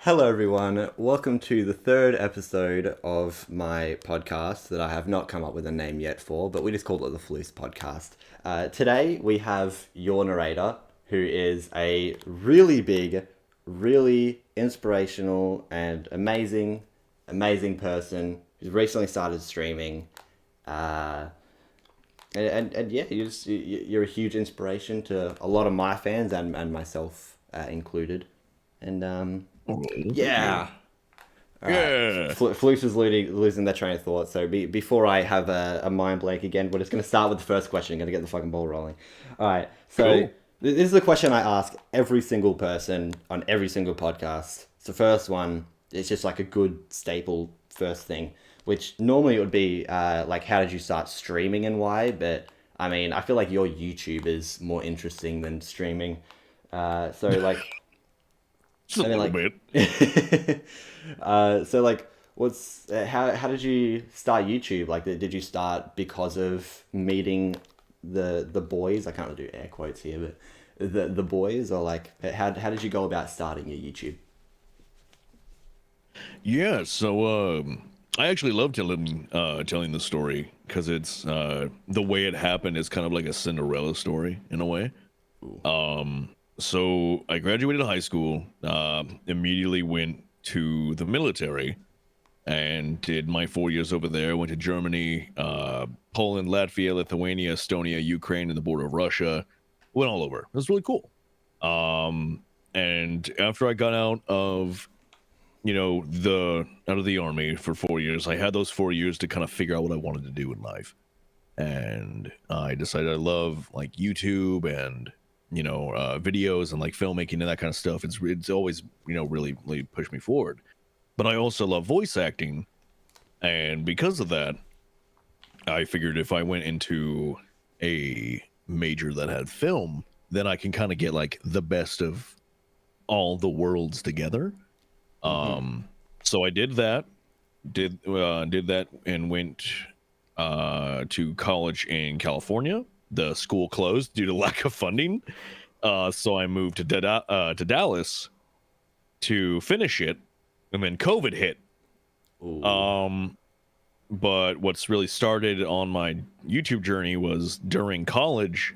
Hello, everyone. Welcome to the third episode of my podcast that I have not come up with a name yet for, but we just called it the Floose Podcast. Today, we have your narrator, who is a really big, really inspirational and amazing person who's recently started streaming. And yeah, you're a huge inspiration to a lot of my fans and myself included. And yeah. All right. Yeah. Flukes is losing their train of thought. So before I have a mind blank again, we're just going to start with the first question. Going to get the fucking ball rolling. All right. So Cool. this is the question I ask every single person on every single podcast. It's the first one. It's just like a good staple first thing, which normally it would be like, how did you start streaming and why? But I mean, I feel like your YouTube is more interesting than streaming. So like, Just a I mean, little like, bit. so like, what's how did you start YouTube? Like, did you start because of meeting the boys? I can't really do air quotes here, but the boys, or like, how did you go about starting your YouTube? Yeah. So I actually love telling the story because it's the way it happened is kind of like a Cinderella story in a way. Ooh. So I graduated high school, immediately went to the military and did my 4 years over there. Went to Germany, Poland, Latvia, Lithuania, Estonia, Ukraine, and the border of Russia. Went all over. It was really cool. And after I got out of the army for 4 years, I had those 4 years to kind of figure out what I wanted to do in life. And I decided I love like YouTube and videos and like filmmaking and that kind of stuff. It's always really pushed me forward. But I also love voice acting, and because of that, I figured if I went into a major that had film, then I can kind of get like the best of all the worlds together. Mm-hmm. So I did that, and went to college in California. The school closed due to lack of funding, so I moved to Dallas to finish it, and then COVID hit. Ooh. Um, but what's really started on my YouTube journey was during college.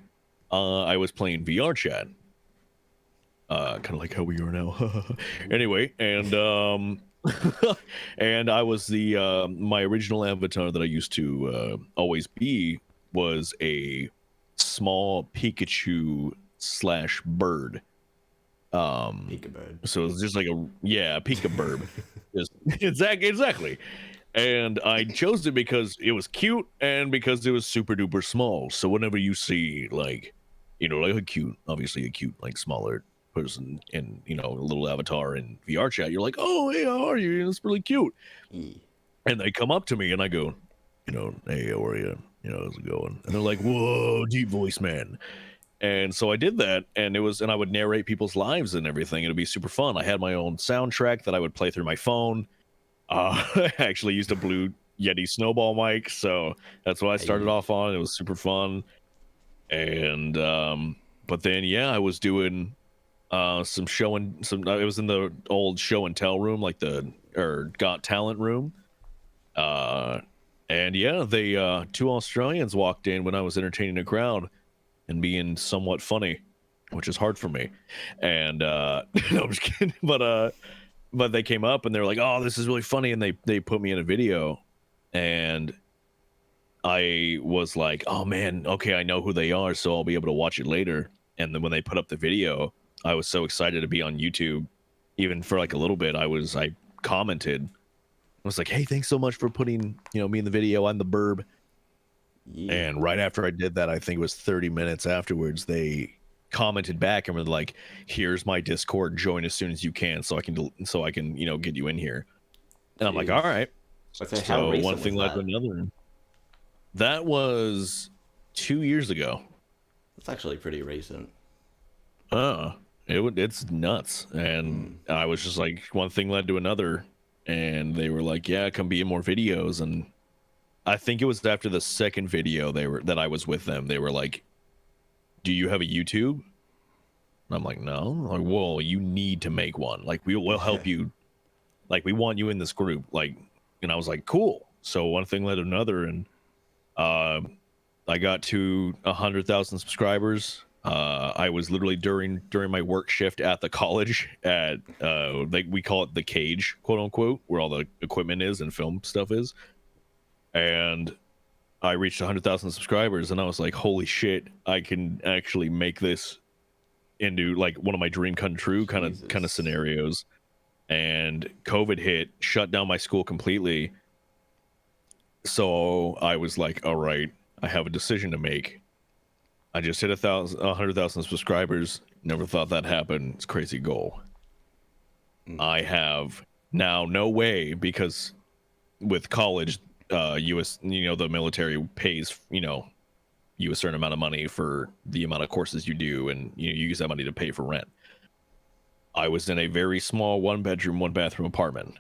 I was playing VR chat, kind of like how we are now. Anyway, and and I was the my original avatar that I used to always be was a small Pikachu slash bird. Peekabird. So it's just like a Pika bird. Just, exactly. And I chose it because it was cute and because it was super duper small. So whenever you see like, like obviously a cute, like smaller person in, a little avatar in VR chat, you're like, oh, hey, how are you? It's really cute. E. And they come up to me and I go, hey, how are you? How's it going? And they're like, whoa, deep voice, man. And so I did that, and I would narrate people's lives and everything. It'd be super fun. I had my own soundtrack that I would play through my phone. I actually used a Blue Yeti snowball mic, so that's what I started Hey. off on. It was super fun. And but then I was doing some show and some. It was in the old show and tell room, like or Got Talent room. And they two Australians walked in when I was entertaining a crowd and being somewhat funny, which is hard for me. And no, I'm just kidding. But they came up and they're like, "Oh, this is really funny," and they put me in a video, and I was like, "Oh man, okay, I know who they are, so I'll be able to watch it later." And then when they put up the video, I was so excited to be on YouTube. Even for like a little bit, I commented. I was like, "Hey, thanks so much for putting me in the video. I'm the burb." Yeah. And right after I did that, I think it was 30 minutes afterwards, they commented back and were like, "Here's my Discord. Join as soon as you can, so I can get you in here." And I'm like, "All Jeez. right." So how So one recent was thing led to that? another. That was 2 years ago. That's actually pretty recent. Uh, it's nuts. And I was just like, one thing led to another, and they were like, "Yeah, come be in more videos." And I think it was after the second video that I was with them. They were like, "Do you have a YouTube?" And I'm like, "No." I'm like, "Well, you need to make one. Like, we'll help you Like, we want you in this group. Like, and I was like, cool. So one thing led to another, and uh, I got to 100,000 subscribers. I was literally during my work shift at the college at like, we call it the cage, quote unquote, where all the equipment is and film stuff is. And I reached 100,000 subscribers, and I was like, holy shit, I can actually make this into like one of my dream come true kind of scenarios. And COVID hit, shut down my school completely. So I was like, all right, I have a decision to make. I just hit 100,000 subscribers. Never thought that happened. It's a crazy goal. I have now no way, because with college, US, the military pays, you a certain amount of money for the amount of courses you do, and you use that money to pay for rent. I was in a very small 1-bedroom, 1-bathroom apartment.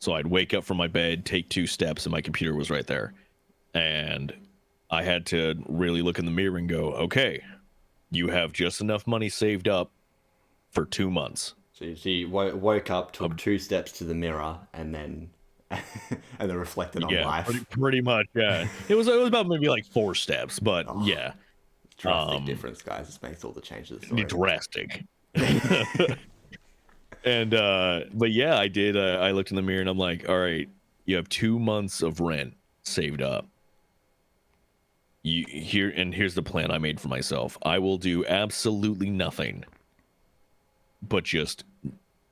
So I'd wake up from my bed, take 2 steps, and my computer was right there. And I had to really look in the mirror and go, okay, you have just enough money saved up for 2 months. So you woke up, took 2 steps to the mirror, and then and then reflected on life. Pretty much, yeah. It was about maybe like 4 steps, but yeah. Drastic difference, guys. This makes all the changes. To the story. Drastic. And but yeah, I did. I looked in the mirror and I'm like, all right, you have 2 months of rent saved up. Here's the plan I made for myself. I will do absolutely nothing but just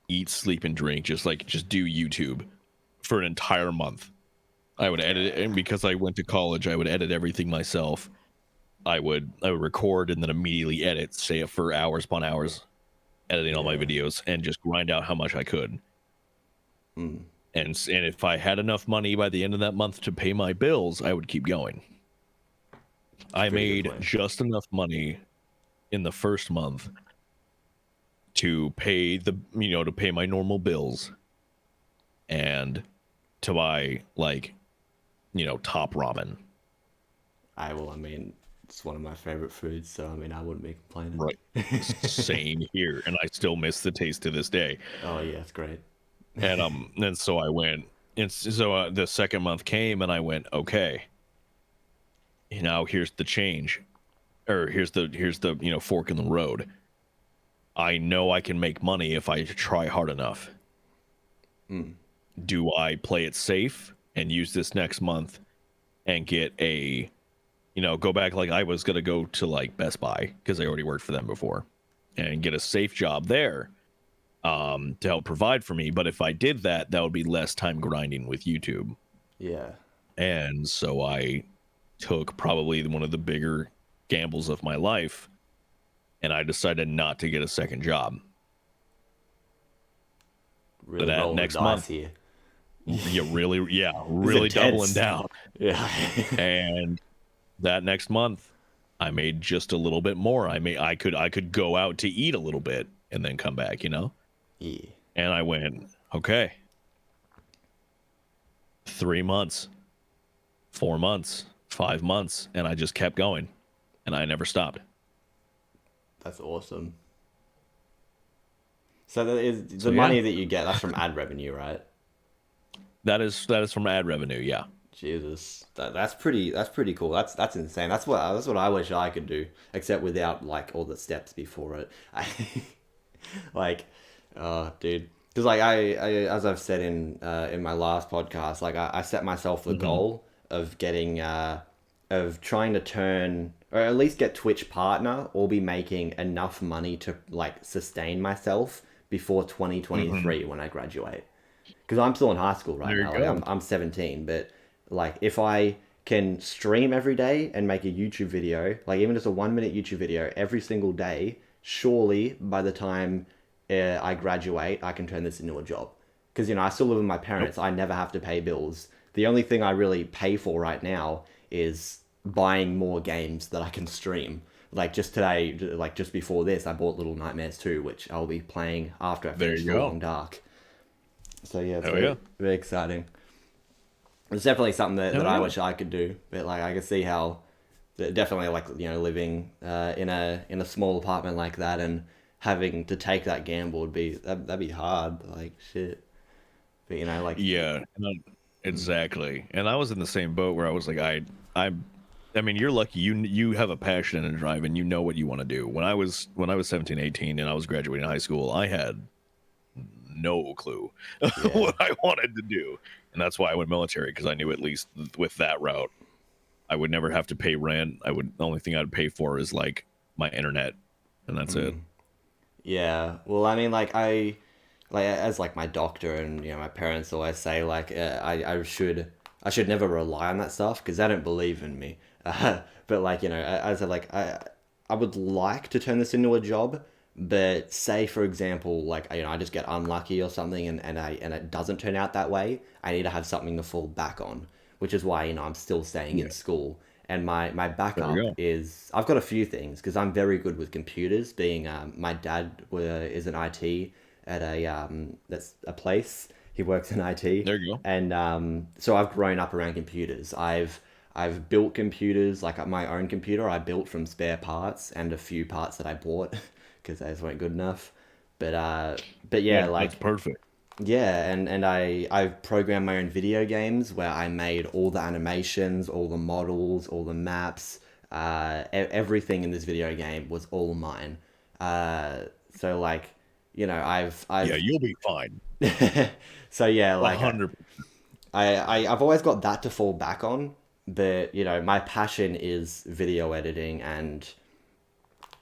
eat, sleep, and drink. Just do YouTube for an entire month. I would edit it, and because I went to college, I would edit everything myself. I would record and then immediately edit, stay up for hours upon hours, editing all my videos, and just grind out how much I could. And if I had enough money by the end of that month to pay my bills, I would keep going. I made just enough money in the first month to pay to pay my normal bills and to buy top ramen. I mean, it's one of my favorite foods, so I mean, I wouldn't be complaining. Right. Same here, and I still miss the taste to this day. Oh yeah, it's great. And so I went, and so the second month came, and I went, okay, now here's the change, or here's the fork in the road. I know I can make money if I try hard enough. Do I play it safe and use this next month and get a go back, like I was gonna go to like Best Buy because I already worked for them before, and get a safe job there to help provide for me. But if I did that, that would be less time grinding with YouTube. Yeah. And so I took probably one of the bigger gambles of my life, and I decided not to get a second job. Really that next month here. really doubling down. Yeah. And that next month I made just a little bit more. I could go out to eat a little bit and then come back, Yeah. And I went, okay, 3 months, 4 months, 5 months, and I just kept going, and I never stopped. That's awesome. So the money that you get, that's from ad revenue, right? That is from ad revenue, yeah. Jesus, that's pretty cool. That's insane. That's what I wish I could do, except without like all the steps before it. Dude, because like I as I've said in my last podcast, like I set myself the goal of getting of trying to turn, or at least get Twitch partner, or be making enough money to like sustain myself before 2023 when I graduate. Because I'm still in high school right now. Like, I'm 17, but like if I can stream every day and make a YouTube video, like even just a 1-minute YouTube video every single day, surely by the time I graduate, I can turn this into a job. Because I still live with my parents. I never have to pay bills. The only thing I really pay for right now is buying more games that I can stream. Like just today, like just before this, I bought Little Nightmares 2, which I'll be playing after I finish Long Dark. So yeah, it's very exciting. It's definitely something that I wish I could do, but like I can see how definitely like living in a small apartment like that and having to take that gamble would be that'd be hard. Like shit. But you know, like, Yeah, exactly. And I was in the same boat where I was like, I mean, you're lucky. You have a passion and a drive, and you know what you want to do. When I was 17, 18, and I was graduating high school, I had no clue yeah. what I wanted to do, and that's why I went military, because I knew at least with that route, I would never have to pay rent. The only thing I'd pay for is like my internet, and that's it. Yeah. Well, I mean, like as like my doctor and my parents always say, like I should never rely on that stuff because they don't believe in me. But like as I would like to turn this into a job, but say for example, like I just get unlucky or something, and it doesn't turn out that way. I need to have something to fall back on, which is why I'm still staying in Yeah, school. And my there we backup go. is I've got a few things because I'm very good with computers. Being my dad is an IT at that's a place. He works in IT, There you go. and so I've grown up around computers. I've built computers like my own computer. I built from spare parts and a few parts that I bought because those weren't good enough. But yeah, That's like perfect. yeah, and I programmed my own video games where I made all the animations, all the models, all the maps, everything in this video game was all mine. So like, Yeah, I've you'll be fine. so yeah, A like hundred. I've always got that to fall back on, but my passion is video editing and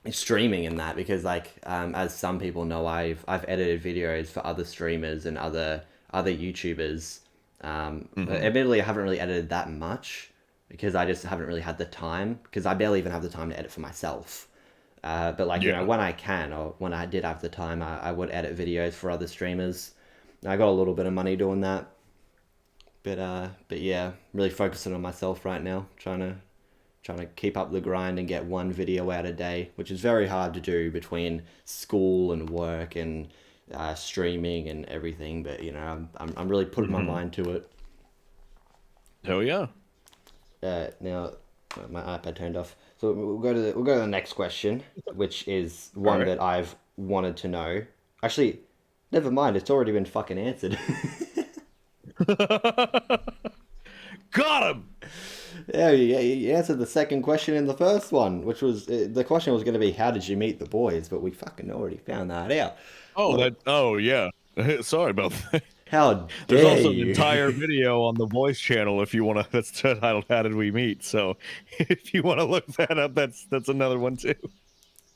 streaming in that because like as some people know, I've edited videos for other streamers and other YouTubers. Mm-hmm. Admittedly, I haven't really edited that much because I just haven't really had the time because I barely even have the time to edit for myself. But like Yeah. when I can or when I did have the time, I would edit videos for other streamers. I got a little bit of money doing that, but yeah, really focusing on myself right now, trying to keep up the grind and get one video out a day, which is very hard to do between school and work and streaming and everything. But I'm really putting my Mm-hmm. mind to it. Hell yeah. Now my iPad turned off, so we'll go to the next question, which is All one right. that I've wanted to know. Actually, never mind, it's already been fucking answered. Got him. Yeah, you answered the second question in the first one, which was the question was going to be how did you meet the boys, but we fucking already found that out. Oh, Look, Oh, yeah. Sorry about that. how There's dare also an you? entire video on the voice channel if you want to. That's titled "How Did We Meet?" So if you want to look that up, that's another one too.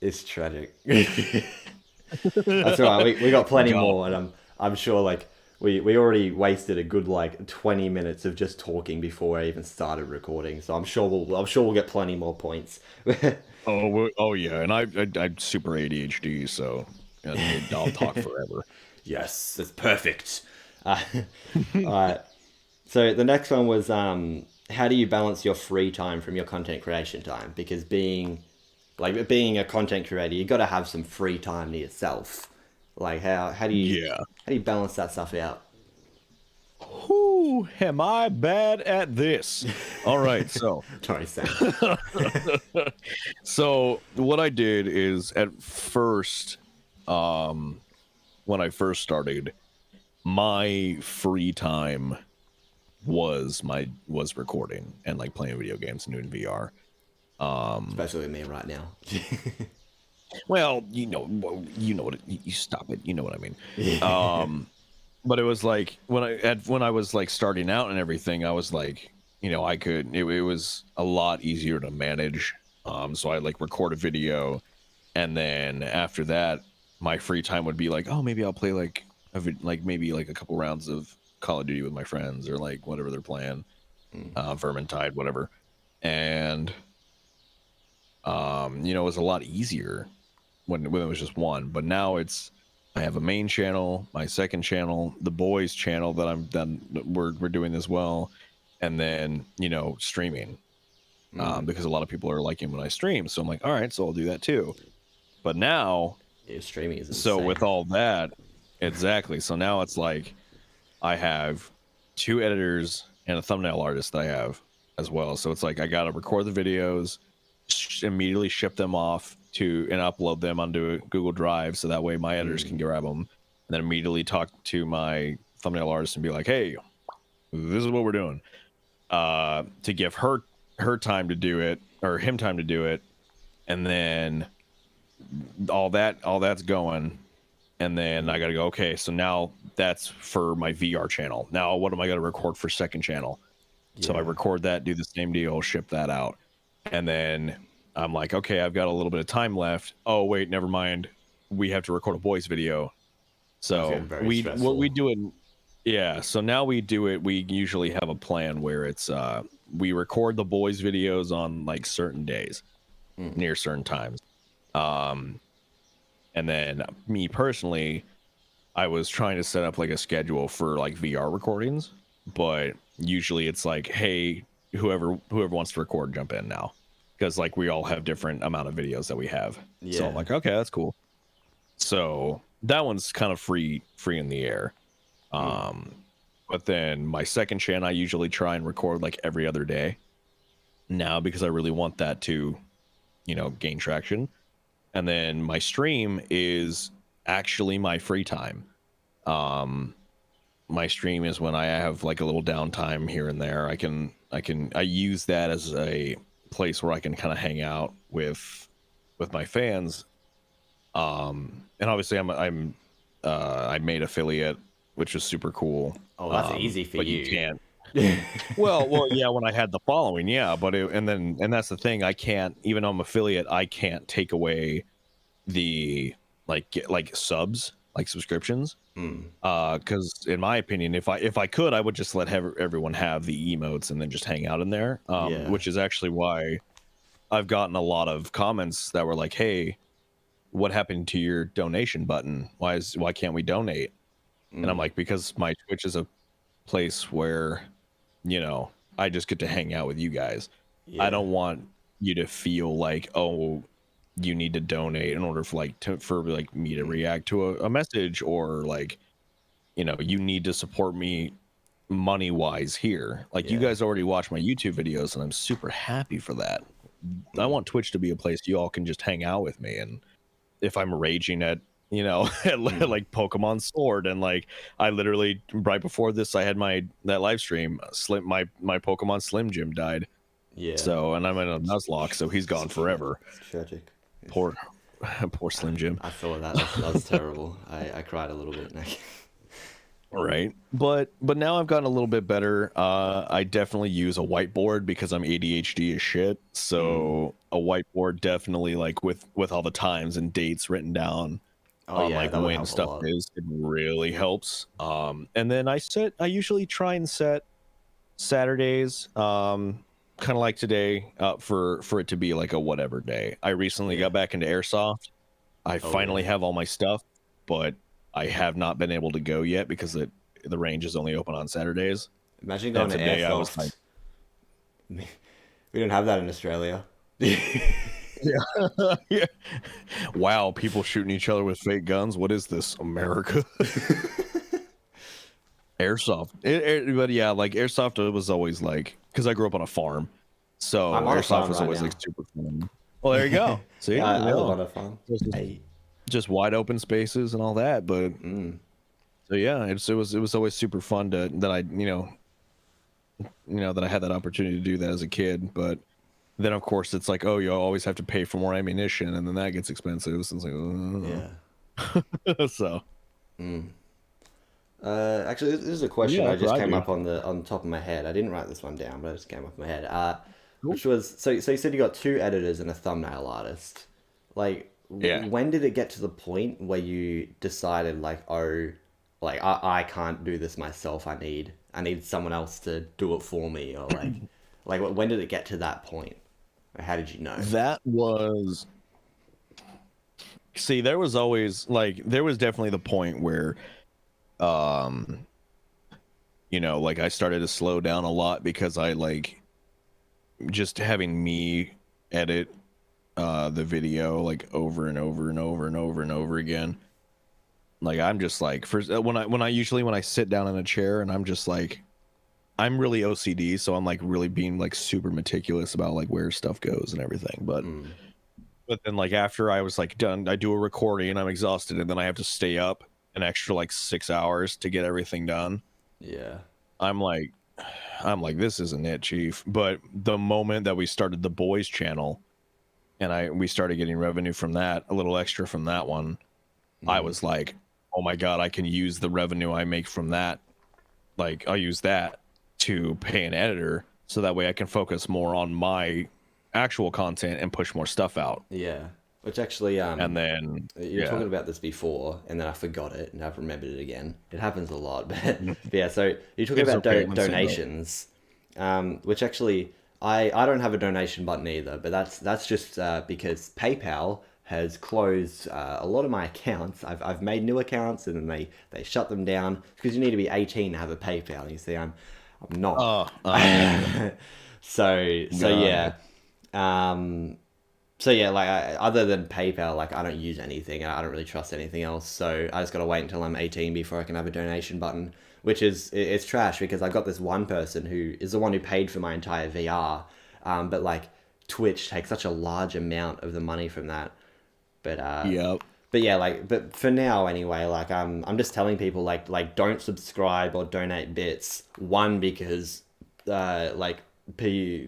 It's tragic. That's all right. We got plenty God. more, and I'm sure like we already wasted a good like 20 minutes of just talking before I even started recording. So I'm sure we'll get plenty more points. Oh yeah, and I'm super ADHD, so I'll talk forever. Yes, that's perfect. Uh, all right. So the next one was how do you balance your free time from your content creation time? Because being a content creator, you got to have some free time to yourself. Like how do you Yeah. how do you balance that stuff out? Who am I bad at this? All right, so Sorry, Sam. so what I did is at first, um, when I first started, my free time was recording and like playing video games and doing VR. Especially me right now. Well, you know what you stop it. You know what I mean. Yeah. Um, but it was like when I was like starting out and everything, I was like, it was a lot easier to manage. So I like record a video, and then after that, my free time would be like, oh, maybe I'll play like maybe like a couple rounds of Call of Duty with my friends or like whatever they're playing, Vermintide, whatever. And it was a lot easier when it was just one. But now I have a main channel, my second channel, the boys channel we're doing as well, and then streaming, because a lot of people are liking when I stream. So I'm like, all right, so I'll do that too. But now, Yeah, streaming is so insane. with all that, exactly. So now it's like I have two editors and a thumbnail artist that I have as well. So it's like I gotta record the videos, immediately ship them off to and upload them onto a Google Drive, so that way my editors can grab them, and then immediately talk to my thumbnail artist and be like, hey, this is what we're doing, to give her time to do it, or him time to do it, and then all that's going, and then I gotta go, okay, so now that's for my VR channel. Now what am I gonna record for second channel? So I record that, do the same deal, ship that out, and then I'm like, okay, I've got a little bit of time left. Oh wait, never mind, we have to record a boys video. So what we do it, yeah, so now we do it, we usually have a plan where it's we record the boys videos on like certain days, near certain times. And then me personally, I was trying to set up like a schedule for like VR recordings, but usually it's like, hey, whoever wants to record, jump in now, because like we all have different amount of videos that we have. So I'm like, okay, that's cool. So that one's kind of free in the air. But then my second channel, I usually try and record like every other day now, because I really want that to, gain traction. And then my stream is actually my free time. My stream is when I have like a little downtime here and there. I use that as a place where I can kind of hang out with my fans. And obviously I made affiliate, which is super cool. Oh, that's easy for but you. You can't. well, yeah, when I had the following, yeah, but and that's the thing, I can't, even though I'm affiliate, I can't take away the like subs, like subscriptions, because in my opinion, if I could, I would just let everyone have the emotes and then just hang out in there, which is actually why I've gotten a lot of comments that were like, hey, what happened to your donation button? Why can't we donate? And I'm like, because my Twitch is a place where, I just get to hang out with you guys. I don't want you to feel like, oh, you need to donate in order for me to react to a message, or like, you need to support me money wise here. Like, you guys already watch my YouTube videos, and I'm super happy for that. I want Twitch to be a place you all can just hang out with me. And if I'm raging at like Pokemon Sword, and like I literally right before this I had that live stream, my Pokemon Slim Jim died, so, and I'm in a Nuzlocke, so he's gone forever. It's tragic. Poor Slim Jim. I saw that. That was terrible. I cried a little bit. Right, but now I've gotten a little bit better. I definitely use a whiteboard because I'm ADHD as shit, so a whiteboard definitely, like with all the times and dates written down on like when stuff is, it really helps. And then I usually try and set Saturdays, kind of like today, for it to be like a whatever day. I recently got back into airsoft. I finally have all my stuff, but I have not been able to go yet because the range is only open on Saturdays. Imagine going to airsoft. We don't have that in Australia. Yeah. Wow, people shooting each other with fake guns. What is this, America? Airsoft. But yeah, like airsoft was always like, because I grew up on a farm, so airsoft was always like super fun. Well, there you go. See, I live on a farm. Just wide open spaces and all that. But so yeah, it was always super fun that I that I had that opportunity to do that as a kid. But then of course it's like, oh, you always have to pay for more ammunition, and then that gets expensive. So it's like, so. Actually, this is a question I just came up on the top of my head. I didn't write this one down, but it just came off my head. Which was, so you said you got 2 editors and a thumbnail artist. Like, when did it get to the point where you decided like, oh, like I can't do this myself. I need someone else to do it for me, or like when did it get to that point? Or how did you know? That was, see, there was definitely the point where like I started to slow down a lot, because I like just having me edit the video like over and over and over and over and over again. Like, I'm just like, first when I sit down in a chair, and I'm just like, I'm really OCD, so I'm like really being like super meticulous about like where stuff goes and everything. But then like after I was like done, I do a recording and I'm exhausted, and then I have to stay up an extra like 6 hours to get everything done. Yeah. I'm like, this isn't it, Chief. But the moment that we started the boys channel and we started getting revenue from that, a little extra from that one, I was like, oh my God, I can use the revenue I make from that. Like, I'll use that to pay an editor so that way I can focus more on my actual content and push more stuff out. Yeah. Which actually, And then, you were talking about this before, and then I forgot it, and I've remembered it again. It happens a lot, but yeah. So you're talking It's about okay. donations, which actually I don't have a donation button either, but that's just because PayPal has closed a lot of my accounts. I've made new accounts, and then they shut them down because you need to be 18 to have a PayPal. You see, I'm not. So yeah. Um, so yeah, like other than PayPal, like I don't use anything, and I don't really trust anything else. So I just gotta wait until I'm 18 before I can have a donation button, which is it's trash because I got this one person who is the one who paid for my entire VR, but like Twitch takes such a large amount of the money from that. But Yep. but yeah, like but for now anyway, like I'm just telling people like don't subscribe or donate bits. One because like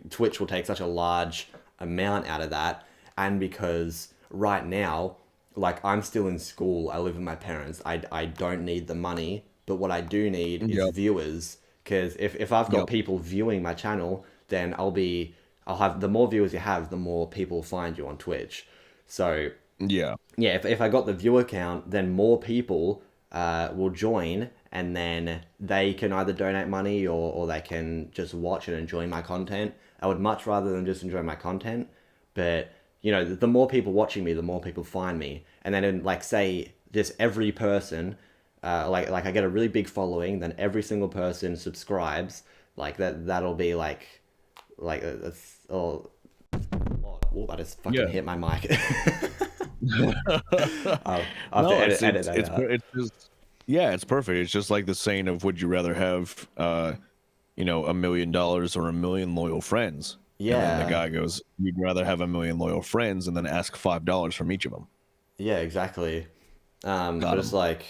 Twitch will take such a large amount out of that, and because right now, like I'm still in school, I live with my parents. I don't need the money, but what I do need is Yep. viewers. Because if I've got Yep. people viewing my channel, then I'll have the more viewers you have, the more people find you on Twitch. So Yeah. yeah, if I got the viewer count, then more people will join, and then they can either donate money or they can just watch and enjoy my content. I would much rather than just enjoy my content, but you know, the more people watching me, the more people find me, and then in, like say just every person, like I get a really big following, then every single person subscribes, like that'll be that's oh, I just fucking Yeah. hit my mic. I'll have to No, edit that out. it's just, yeah, it's perfect. It's just like the saying of, would you rather have $1 million or a million loyal friends? And then the Yeah, guy goes, you'd rather have a million loyal friends and then ask $5 from each of them. yeah, exactly. But Got it's him. like,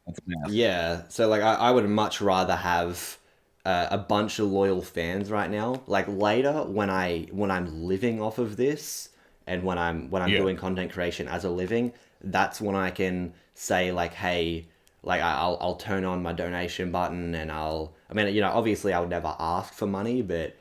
That's math. yeah. So like, I would much rather have a bunch of loyal fans right now. Like later, when I'm living off of this, and when I'm Yeah. doing content creation as a living, that's when I can say like, hey, like I'll turn on my donation button, and I mean, you know, obviously I would never ask for money, but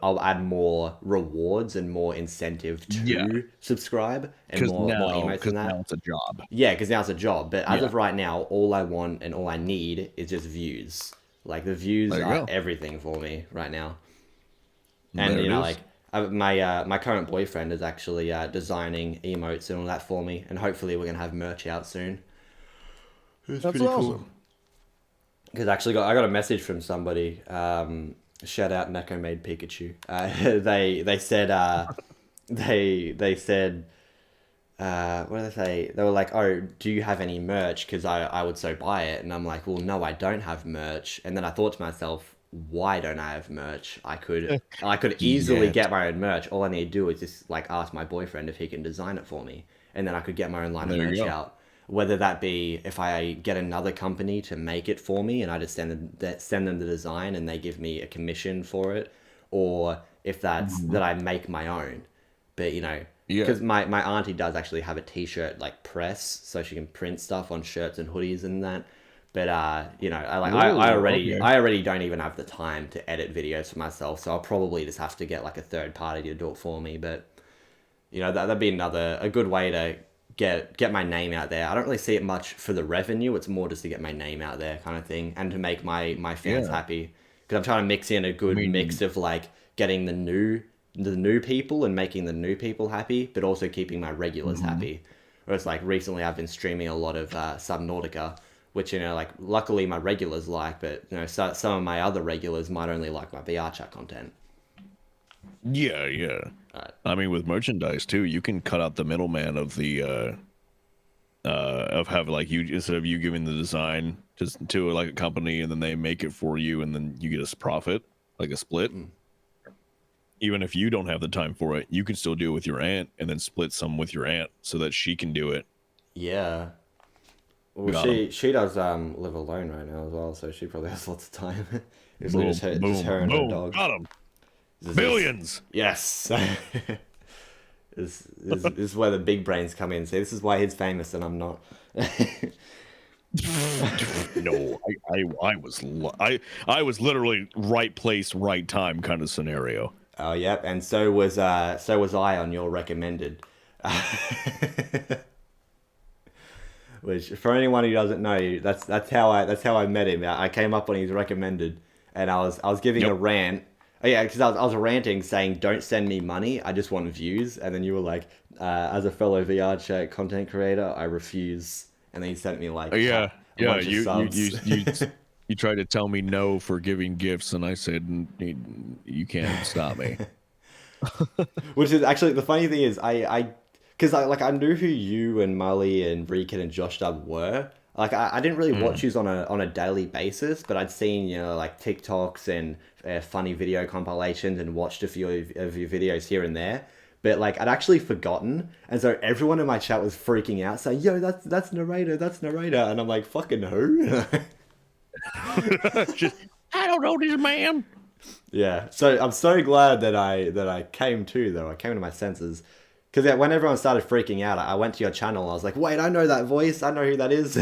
I'll add more rewards and more incentive Yeah. to subscribe and Because more now, emotes than because now that. it's a job. Yeah, because now it's a job. But as Yeah. of right now, all I want and all I need is just views. Like the views There you are go. everything for me right now. And There you it know, is. like my current boyfriend is actually designing emotes and all that for me, and hopefully we're gonna have merch out soon. It's That's pretty cool. awesome. Because I got a message from somebody. Shout out Neko made Pikachu. They said they said what did they say? They were like, "Oh, do you have any merch? Because I would so buy it." And I'm like, "Well, no, I don't have merch." And then I thought to myself, "Why don't I have merch? I could easily Yet. get my own merch. All I need to do is just like ask my boyfriend if he can design it for me, and then I could get my own line of There you merch go. out. Whether that be if I get another company to make it for me, and I just send them the design, and they give me a commission for it, or if that's Mhm. that I make my own. But you know, Yeah. because my auntie does actually have a t-shirt like press, so she can print stuff on shirts and hoodies and that. But you know, Whoa. Okay. I already don't even have the time to edit videos for myself, so I'll probably just have to get like a third party to do it for me. But you know, that'd be a good way to get my name out there. I don't really see it much for the revenue. It's more just to get my name out there, kind of thing, and to make my fans Yeah. happy. Because I'm trying to mix in a I good mix mean, of like getting the new people and making the new people happy, but also keeping my regulars mhm. happy. Whereas like recently, I've been streaming a lot of Subnautica, which you know, like luckily my regulars like, but you know, some of my other regulars might only like my VR chat content. Yeah, yeah. Right. I mean, with merchandise too, you can cut out the middleman of the of have like you, instead of you giving the design just to like a company and then they make it for you and then you get a profit, like a split. Mm. Even if you don't have the time for it, you can still do it with your aunt and then split some with your aunt so that she can do it. Yeah. Well, Got him. she does live alone right now as well, so she probably has lots of time. It's literally Boom, just boom, her and her boom. dog. Got him. This is, Billions. yes. This is where the big brains come in. See, this is why he's famous and I'm not. No, I was literally right place, right time kind of scenario. Oh, yep, and so was I on your recommended. Which, for anyone who doesn't know, that's how I met him. I came up on his recommended, and I was giving a Yep. rant. Oh, yeah, because I was ranting saying, "Don't send me money. I just want views." And then you were like, "As a fellow VR chat content creator, I refuse." And then you sent me like Yeah, a yeah. bunch of subs. You tried to tell me no for giving gifts, and I said you can't stop me. Which is actually the funny thing is because I knew who you and Mully and Reekit and Josh Dub were. Like I didn't really watch Mm. yous on a daily basis, but I'd seen like TikToks and funny video compilations and watched a few of your videos here and there. But like I'd actually forgotten, and so everyone in my chat was freaking out, saying, "Yo, that's narrator," and I'm like, "Fucking who?" Just, I don't know this man. Yeah, so I'm so glad that I came to though. I came to my senses, because yeah, when everyone started freaking out, I went to your channel. I was like, wait, I know that voice. I know who that is.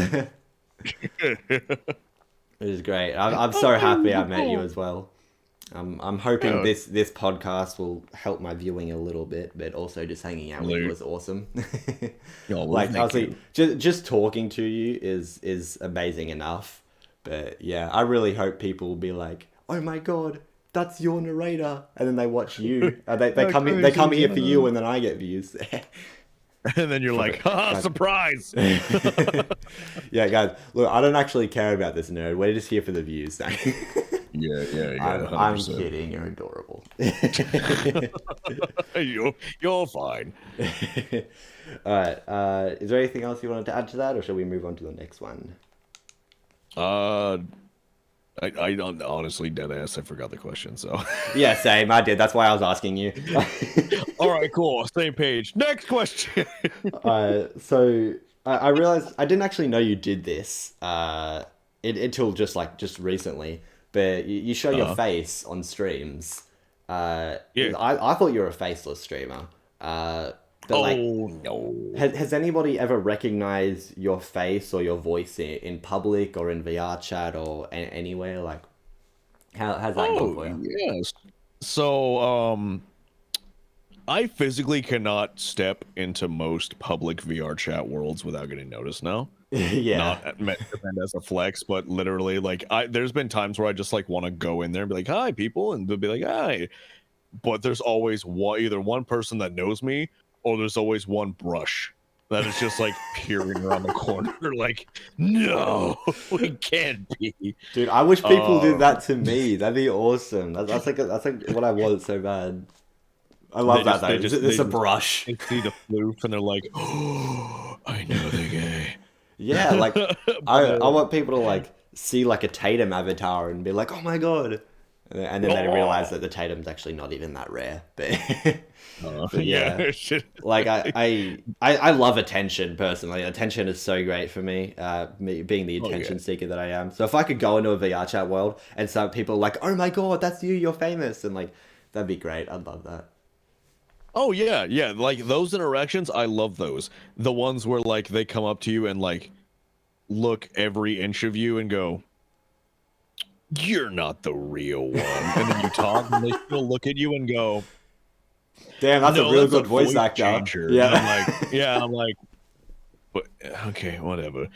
It is great. I'm so happy I met you as well. I'm hoping Yeah, this podcast will help my viewing a little bit, but also just hanging out with you was awesome. well, Like thank honestly, you. just talking to you is amazing enough. But yeah, I really hope people will be like, "Oh my god, that's your narrator," and then they watch you. They come here for you, and then I get views. And then you're like, haha, Guys, surprise. yeah, guys, look, I don't actually care about this nerd. We're just here for the views. Yeah, I'm 100%. kidding. You're adorable. You're fine. All right. Is there anything else you wanted to add to that, or shall we move on to the next one? Uh, I don't honestly dead ass. I forgot the question. So, Yeah, same. I did. That's why I was asking you. all right, cool. Same page. Next question. So I realized I didn't actually know you did this until just recently. But you show your Uh, face on streams. yeah. I thought you were a faceless streamer. But like, Oh no. has anybody ever recognized your face or your voice in public or in VR chat or anywhere? Like, how's that gone Oh for you? yes. So, I physically cannot step into most public VR chat worlds without getting noticed now. Yeah. Not meant as a flex, but literally, like, there's been times where I just like want to go in there and be like, "Hi, people," and they'll be like, "Hi," but there's always either one person that knows me, or there's always one brush that is just like peering around the corner, like, "No, we can't be." Dude, I wish people did Uh, that to me. That'd be awesome. That's like what I want so bad. I they love that just though. they just It's they a just brush. they see the floof and they're like, "Oh, I know the gay." Yeah, like But I want people to like see like a Tatum avatar and be like, "Oh my god," and then they realize oh, that the Tatum's actually not even that rare. But but yeah, yeah, shit. like I love attention personally. Attention is so great for me. Me being the Oh yeah. attention seeker that I am. So if I could go into a VR chat world and some people are like, "Oh my god, that's you. You're famous," and like that'd be great. I'd love that. Oh yeah, yeah. Like those interactions, I love those. The ones where like they come up to you and like look every inch of you and go, "You're not the real one," and then you talk and they still look at you and go, Damn, that's a "No, real that's a good voice voice actor. changer." And I'm like, Yeah. "Yeah," I'm like, "But okay, whatever."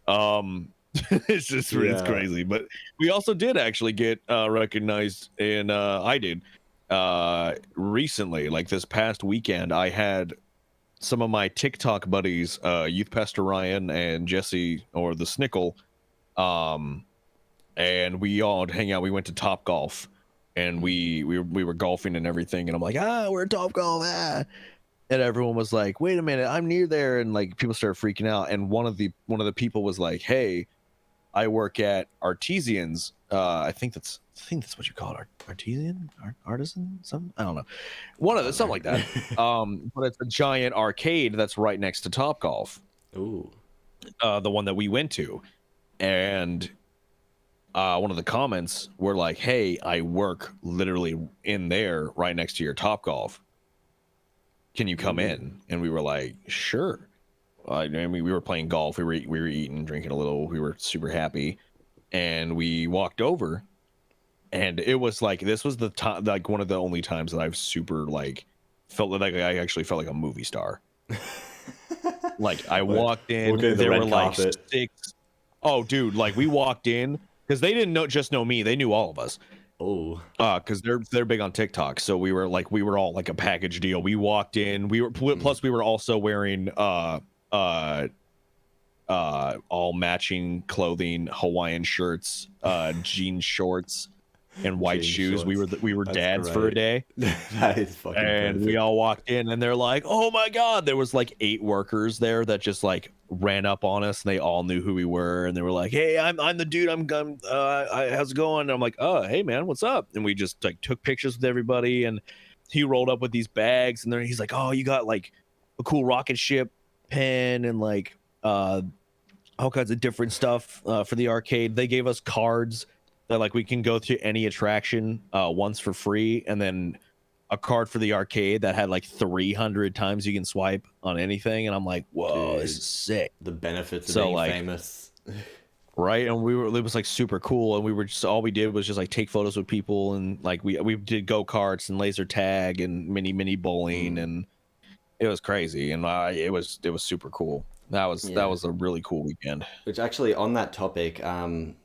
Um, it's Yeah. crazy, but we also did actually get recognized in I did recently, like this past weekend. I had some of my TikTok buddies, Youth Pastor Ryan and Jesse, or the Snickle, um, and we all hang out. We went to Top Golf, and we were golfing and everything. And I'm like, we're at Top Golf, ah. And everyone was like, wait a minute, I'm near there, and like people started freaking out. And one of the people was like, hey, I work at Artesians. I think that's what you call it, artesian, artisan, something. I don't know, one I of the don't something like that. know. But it's a giant arcade that's right next to Top Golf. Ooh. the one that we went to, and one of the comments were like, "Hey, I work literally in there right next to your Topgolf. Can you come Ooh. in?" And we were like, "Sure." I mean, we were playing golf. We were eating, drinking a little. We were super happy, and we walked over, and it was like this was the time, like one of the only times that I've super like felt like I actually felt like a movie star. Like I Like, walked in, walking in the there were red like carpet. six. Oh, dude, like we walked in because they didn't just know me; they knew all of us. Oh, Because they're big on TikTok, so we were all like a package deal. We walked in, we were plus we were also wearing uh all matching clothing, Hawaiian shirts, jean shorts, and white jean shoes. shorts. We were That's dads for a great. day. That is fucking And we perfect. all walked in, and they're like, "Oh my god!" There was like 8 workers there that just like ran up on us, and they all knew who we were, and they were like, "Hey, I'm the dude. How's it going?" And I'm like, "Oh, hey man, what's up?" And we just like took pictures with everybody, and he rolled up with these bags, and then he's like, "Oh, you got like a cool rocket ship pen and like all kinds of different stuff for the arcade." They gave us cards that like we can go to any attraction once for free, and then a card for the arcade that had like 300 times you can swipe on anything. And I'm like, whoa, this Dude, is sick. the benefits of So being like, famous. right, and it was like super cool, and we were just all we did was just like take photos with people, and like we did go-karts and laser tag and mini bowling, and it was crazy, and it was super cool. That Yeah. was a really cool weekend. Which actually, on that topic,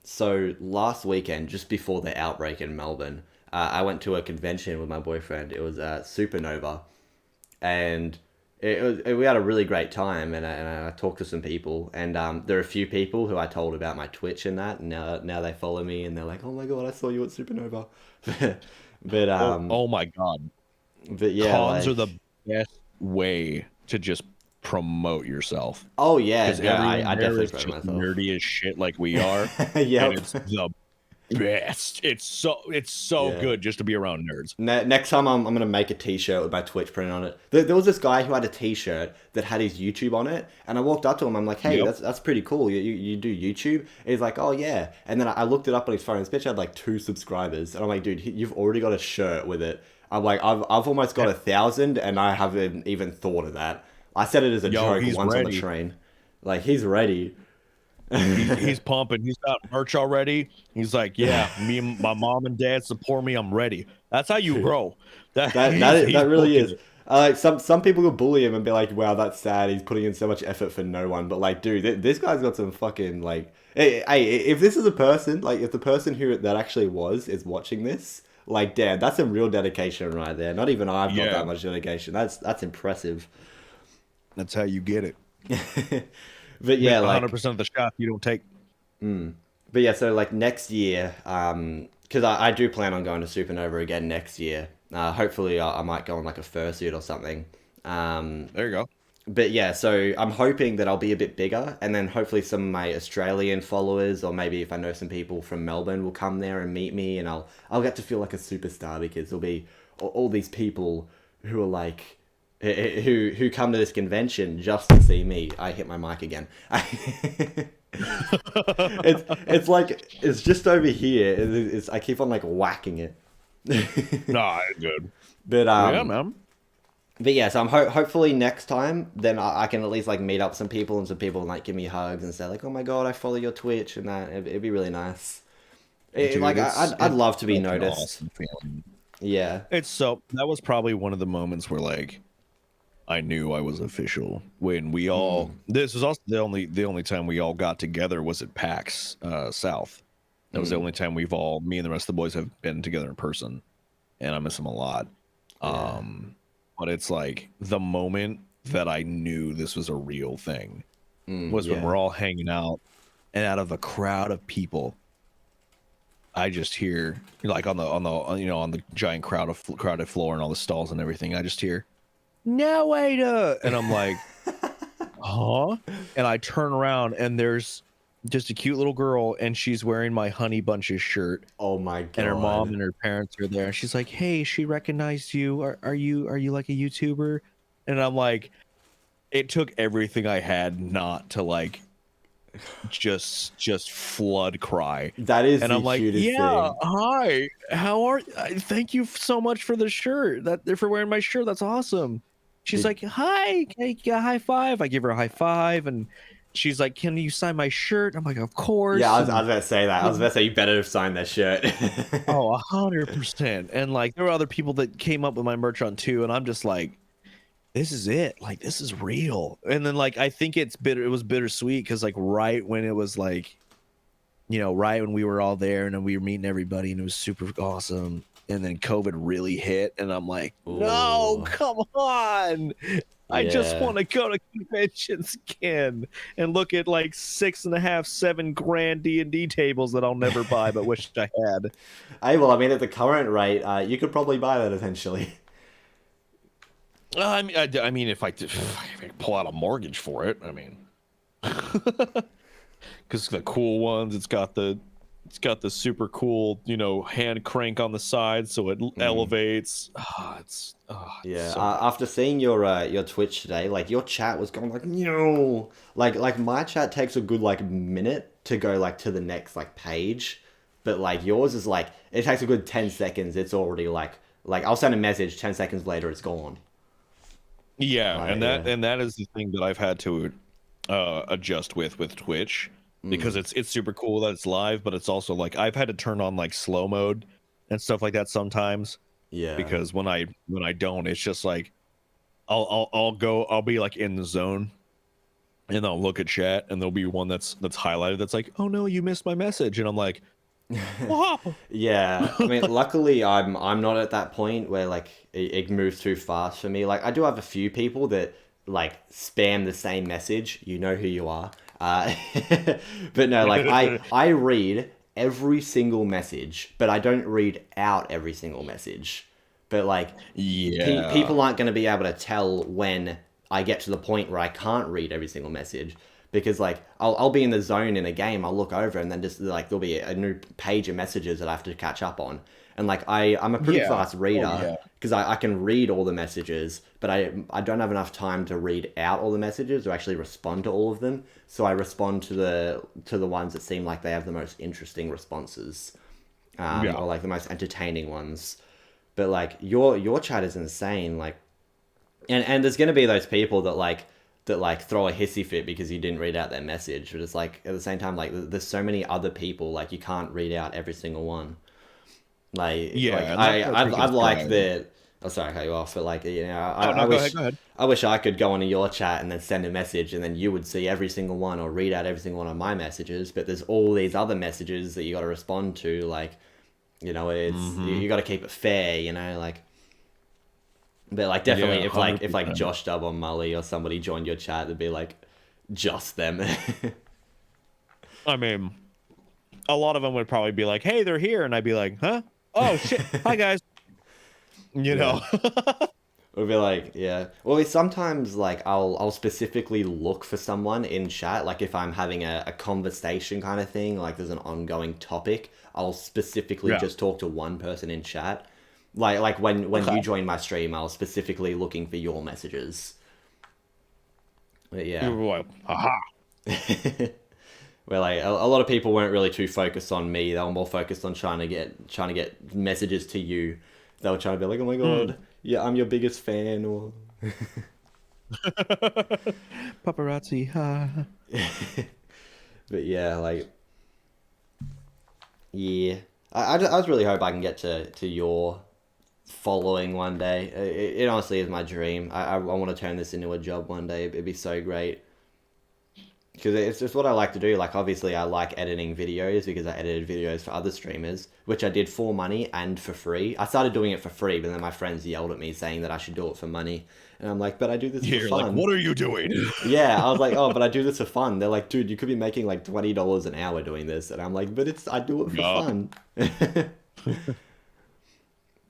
so last weekend, just before the outbreak in Melbourne, I went to a convention with my boyfriend. It was Supernova, and we had a really great time. And I talked to some people, and there are a few people who I told about my Twitch and that, and now they follow me, and they're like, "Oh my god, I saw you at Supernova." but Oh my god, but yeah, cons are like, the best way to just promote yourself, oh yeah, because no, everyone I there definitely is promote just myself. nerdy as shit like we are, and Yep. it's the best. It's so Yeah. good just to be around nerds. Next time I'm gonna make a T-shirt with my Twitch print on it. There was this guy who had a T-shirt that had his YouTube on it, and I walked up to him. I'm like, "Hey, Yep. that's pretty cool. You do YouTube?" And he's like, "Oh yeah." And then I looked it up on his phone. This bitch had like 2 subscribers, and I'm like, "Dude, you've already got a shirt with it." I'm like, I've almost got 1,000, and I haven't even thought of that. I said it as a Yo, joke he's once on the ready. train. Like he's ready. He's pumping. He's got merch already. He's like, yeah, me and my mom and dad support me. I'm ready. That's how you Dude, grow. That that he's really booking is. it. Like some people could bully him and be like, "Wow, that's sad. He's putting in so much effort for no one." But like, dude, this guy's got some fucking like. Hey, if this is a person, like, if the person who that actually was is watching this, like, damn, that's some real dedication right there. Not even I've got Yeah, that much dedication. That's impressive. that's how you get it. But Make yeah, like, 100% of the shots you don't take. but yeah, so like next year, because I do plan on going to Supernova again next year. Hopefully, I might go on like a fursuit or something. Um, There you go. but yeah, so I'm hoping that I'll be a bit bigger, and then hopefully some of my Australian followers, or maybe if I know some people from Melbourne, will come there and meet me, and I'll get to feel like a superstar because there'll be all these people who are like who come to this convention just to see me. I hit my mic again. It's like it's just over here. I keep on like whacking it. Nah, good. But Yeah, man. but yeah, so I'm hopefully next time, then I can at least like meet up some people and some people like give me hugs and say like, "Oh my god, I follow your Twitch," and that it'd be really nice. Dude, Like I'd it's love to be such an noticed. awesome feeling. Yeah. It's so that was probably one of the moments where like I knew I was official when we all. This was also the only time we all got together was at PAX South. That was the only time me and the rest of the boys have been together in person, and I miss them a lot. Yeah. But it's like the moment that I knew this was a real thing was when Yeah. we're all hanging out, and out of a crowd of people, I just hear like on the giant crowded floor and all the stalls and everything. I just hear Narrator, and I'm like, huh? And I turn around, and there's just a cute little girl, and she's wearing my Honey Bunches shirt, Oh my and her mom god. and her parents are there. And she's like, "Hey, she recognized you. Are you like a YouTuber?" And I'm like, it took everything I had not to like just flood cry. That is And the I'm like, cutest yeah, thing. hi, how are thank you so much for the shirt, that for wearing my shirt, that's awesome. She's Did like, hi, can I get a high five? I give her a high five, and she's like, can you sign my shirt? I'm like, of Yeah, course. I And was about to say that. I was about to say you better have signed their shirt. oh, 100%. And like there were other people that came up with my merch on too, and I'm just like, this is it, like this is real. And then like I think it was bittersweet because like right when it was like, right when we were all there and then we were meeting everybody and it was super awesome. And then COVID really hit, and I'm like, no, Ooh, come on. I just yeah. want to go to conventions again and look at like 6.5, 7 grand D&D tables that I'll never buy, but wish I had. Hey, well, I mean, at the current rate, you could probably buy that eventually. I mean, if I could pull out a mortgage for it, I mean, because the cool ones, it's got the super cool, hand crank on the side, so it Mm. elevates. It's Yeah, so good. after seeing your Twitch today, like your chat was going like no, like my chat takes a good like minute to go like to the next like page, but like yours is like it takes a good 10 seconds. It's already like I'll send a message 10 seconds later, it's gone. Yeah, Like and that yeah, and that is the thing that I've had to adjust with Twitch, because mm, it's super cool that it's live, but it's also like I've had to turn on like slow mode and stuff like that sometimes, yeah, because when I don't, it's just like I'll be like in the zone, and I'll look at chat, and there'll be one that's highlighted that's like, oh no, you missed my message, and I'm like, wow. yeah. I mean, luckily I'm not at that point where like it moves too fast for me. Like I do have a few people that like spam the same message. You know who you are. But no, like I read every single message, but I don't read out every single message. But like Yeah. people aren't going to be able to tell when I get to the point where I can't read every single message because like I'll be in the zone in a game, I'll look over and then just like there'll be a new page of messages that I have to catch up on. And like I'm a pretty Yeah. fast Oh reader yeah. because I can read all the messages, but I don't have enough time to read out all the messages or actually respond to all of them. So I respond to the ones that seem like they have the most interesting responses, Yeah. or like the most entertaining ones. But like your chat is insane. Like and there's gonna be those people that throw a hissy fit because you didn't read out their message. But it's like at the same time, like there's so many other people like you can't read out every single one. Like Yeah, and that's what I think I'd is like driving. the. Oh, sorry, I cut you off. But like Oh I no, go ahead, wish go ahead. I could go into your chat and then send a message and then you would see every single one or read out every single one of my messages. But there's all these other messages that you got to respond to. Like it's Mm-hmm. you got to keep it fair. Like. But like Yeah, definitely if like 100%. Josh Dub or Mully or somebody joined your chat, it'd be like just them. I mean, a lot of them would probably be like, "Hey, they're here," and I'd be like, "Huh? Oh shit! Hi guys." You Yeah. know. It would be like, yeah. Well, it's sometimes like I'll specifically look for someone in chat. Like if I'm having a conversation kind of thing, like there's an ongoing topic, I'll specifically Yeah. just talk to one person in chat. Like when Okay. you join my stream, I was specifically looking for your messages. But You yeah. were like, haha. Where like a lot of people weren't really too focused on me. They were more focused on trying to get messages to you. They were trying to be like, oh my Mm. god, yeah, I'm your biggest fan, or Paparazzi. Ha. but yeah, like yeah, I just really hope I can get to your following one day. It honestly is my dream. I want to turn this into a job one day. It'd be so great. Because it's just what I like to do. Like, obviously, I like editing videos because I edited videos for other streamers, which I did for money and for free. I started doing it for free, but then my friends yelled at me saying that I should do it for money. And I'm like, but I do this for You're like, fun. what are you doing? Yeah, I was like, oh, but I do this for fun. They're like, dude, you could be making like $20 an hour doing this. And I'm like, but I do it for Yup. fun.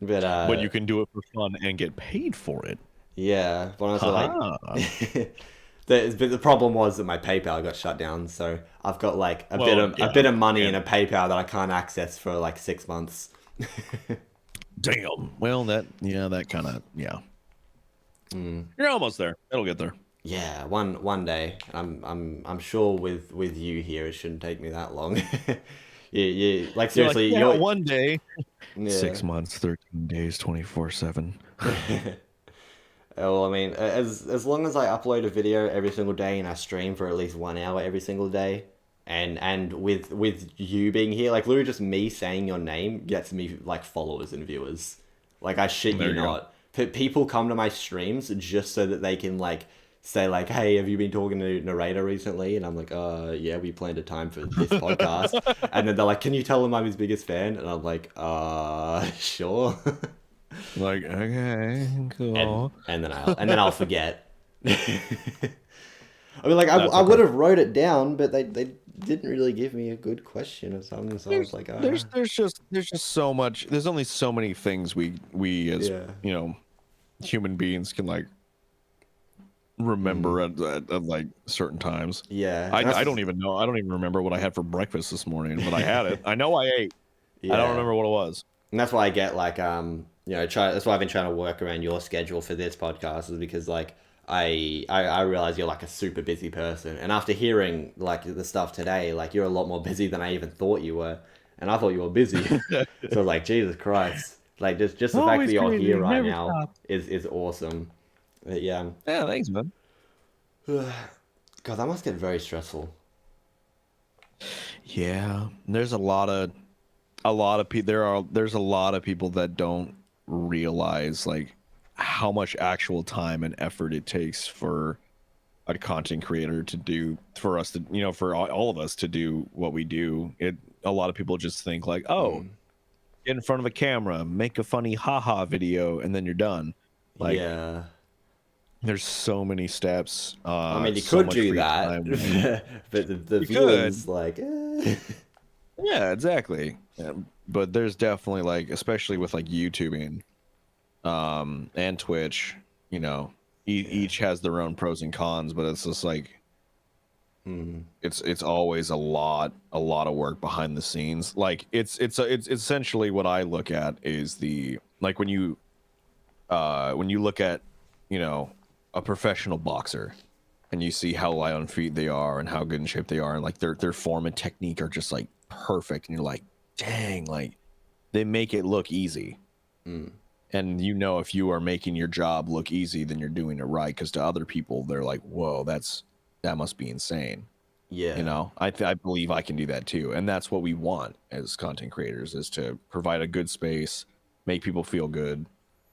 But But you can do it for fun and get paid for it. yeah, but honestly, like, Haha. but the problem was that my PayPal got shut down, so I've got like Well, a yeah. bit of money in And a PayPal that I can't access for like 6 months. damn. Well, that kind of, yeah. Mm. You're almost there. It'll get there. Yeah, one day. I'm sure with you here, it shouldn't take me that long. You like You're like, seriously, yeah, you're one day. yeah. 6 months, 13 days, 24/7. Well, I mean, as long as I upload a video every single day and I stream for at least 1 hour every single day, and with you being here, like literally just me saying your name gets me like followers and viewers. Like I shit you There you go. not. People come to my streams just so that they can like say like, hey, have you been talking to Narrator recently? And I'm like, yeah, we planned a time for this podcast. And then they're like, can you tell him I'm his biggest fan? And I'm like, sure. Like, okay, and cool. and then I'll forget. I mean, like That's I would okay. have wrote it down, but they didn't really give me a good question or something, so I was There's like, there's just so much. There's only so many things we as yeah, human beings can like remember at like certain times. yeah, I and I that's don't even know. I don't even remember what I had for breakfast this morning, but I had it. I know I ate. I don't yeah, remember what it was. and that's why I get like try. That's why I've been trying to work around your schedule for this podcast is because like I realize you're like a super busy person, and after hearing like the stuff today, like you're a lot more busy than I even thought you were, and I thought you were busy, so I was like Jesus Christ, like just the fact that Always you're here crazy, right never now stop. is awesome. But yeah, Yeah, thanks, man. God, that must get very stressful. Yeah, there's a lot of people. There's a lot of people that don't realize like how much actual time and effort it takes for a content creator to do, for us to, for all of us to do what we do. A lot of people just think like, oh, Mm. get in front of a camera, make a funny haha video, and then you're done. Like, Yeah. there's so many steps, I mean, you so could much do free that, time. but the You could. viewers, like, eh. Yeah, exactly. Yeah, but there's definitely like, especially with like YouTubing, and Twitch, you know, Yeah. each has their own pros and cons, but it's just like Mm. it's always a lot of work behind the scenes. Like it's essentially what I look at is the, like when you look at, you know, a professional boxer and you see how light on feet they are and how good in shape they are, and like their form and technique are just like perfect, and you're like, dang, like they make it look easy. Mm. And you know, if you are making your job look easy, then you're doing it right, because to other people they're like, whoa, that must be insane. You Yeah. know, I believe I can do that too, and that's what we want as content creators, is to provide a good space, make people feel good,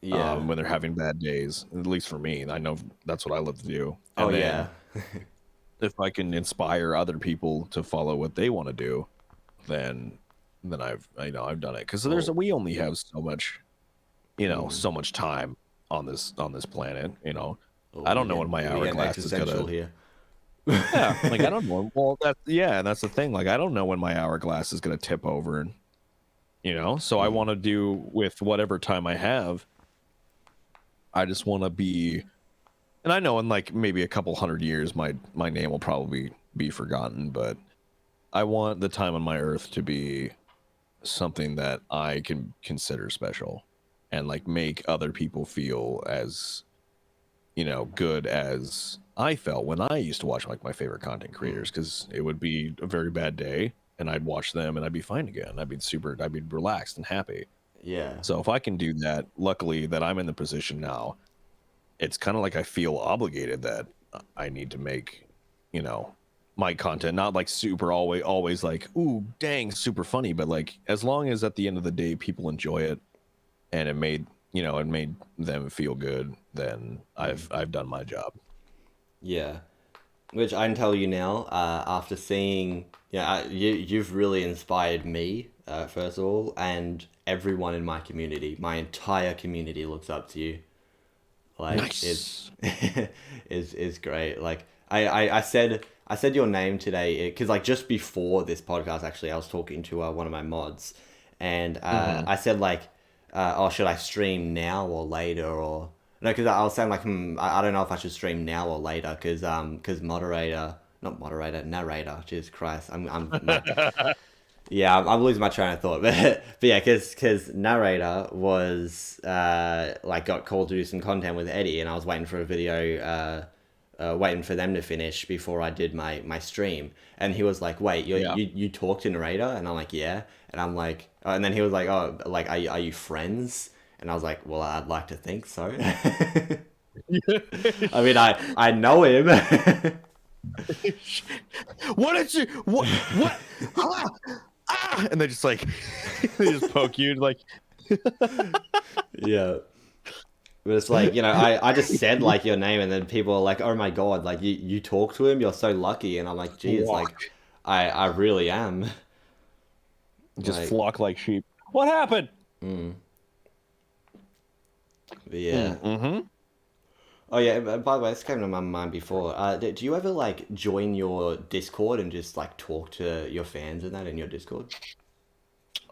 Yeah. when they're having bad days. At least for me, I know that's what I love to do. Oh And then yeah. if I can inspire other people to follow what they want to do, then I've done it, because Oh. we only have so much, Mm. so much time on this planet. Oh, I don't know when my we're getting hourglass is existential gonna. here. Yeah, like I don't know. Well, and that's the thing. Like I don't know when my hourglass is gonna tip over, and so I Mm. want to do with whatever time I have. I just want to be, and I know in like maybe a couple hundred years, my name will probably be forgotten, but I want the time on my earth to be something that I can consider special, and like make other people feel as, good as I felt when I used to watch like my favorite content Mm. creators, because it would be a very bad day and I'd watch them and I'd be fine again. I'd be relaxed and happy. Yeah. So if I can do that, luckily that I'm in the position now, it's kind of like I feel obligated that I need to make, you know, my content not like super always like, ooh, dang, super funny, but like as long as at the end of the day people enjoy it and it made them feel good, then Mm. I've done my job. Yeah. Which I can tell you now, after seeing, you've really inspired me, first of all, and everyone in my community. My entire community looks up to you. Like it's Nice. is great. Like I said your name today because like just before this podcast, actually, I was talking to one of my mods, and Hmm. I said like, oh, should I stream now or later or no? Because I was saying like, I don't know if I should stream now or later because moderator, not moderator, narrator. Jesus Christ, I'm losing my train of thought, but yeah, because narrator was like got called to do some content with Eddie, and I was waiting for a video waiting for them to finish before I did my stream. And he was like, "Wait, Yeah. you talk to Narrator?" And I'm like, "Yeah." And I'm like, and then he was like, "Oh, like, are you friends?" And I was like, "Well, I'd like to think so." I mean, I know him. What did you what ah, ah, and they just like they just poke you like Yeah. But it's like, I just said like your name and then people are like, "Oh my God, like you talk to him, you're so lucky." And I'm like, "Geez, like flock, I really am." just Like, flock like sheep. What happened? but yeah. Mm-hmm. Oh yeah, by the way, this came to my mind before. Do you ever like join your Discord and just like talk to your fans and that in your Discord?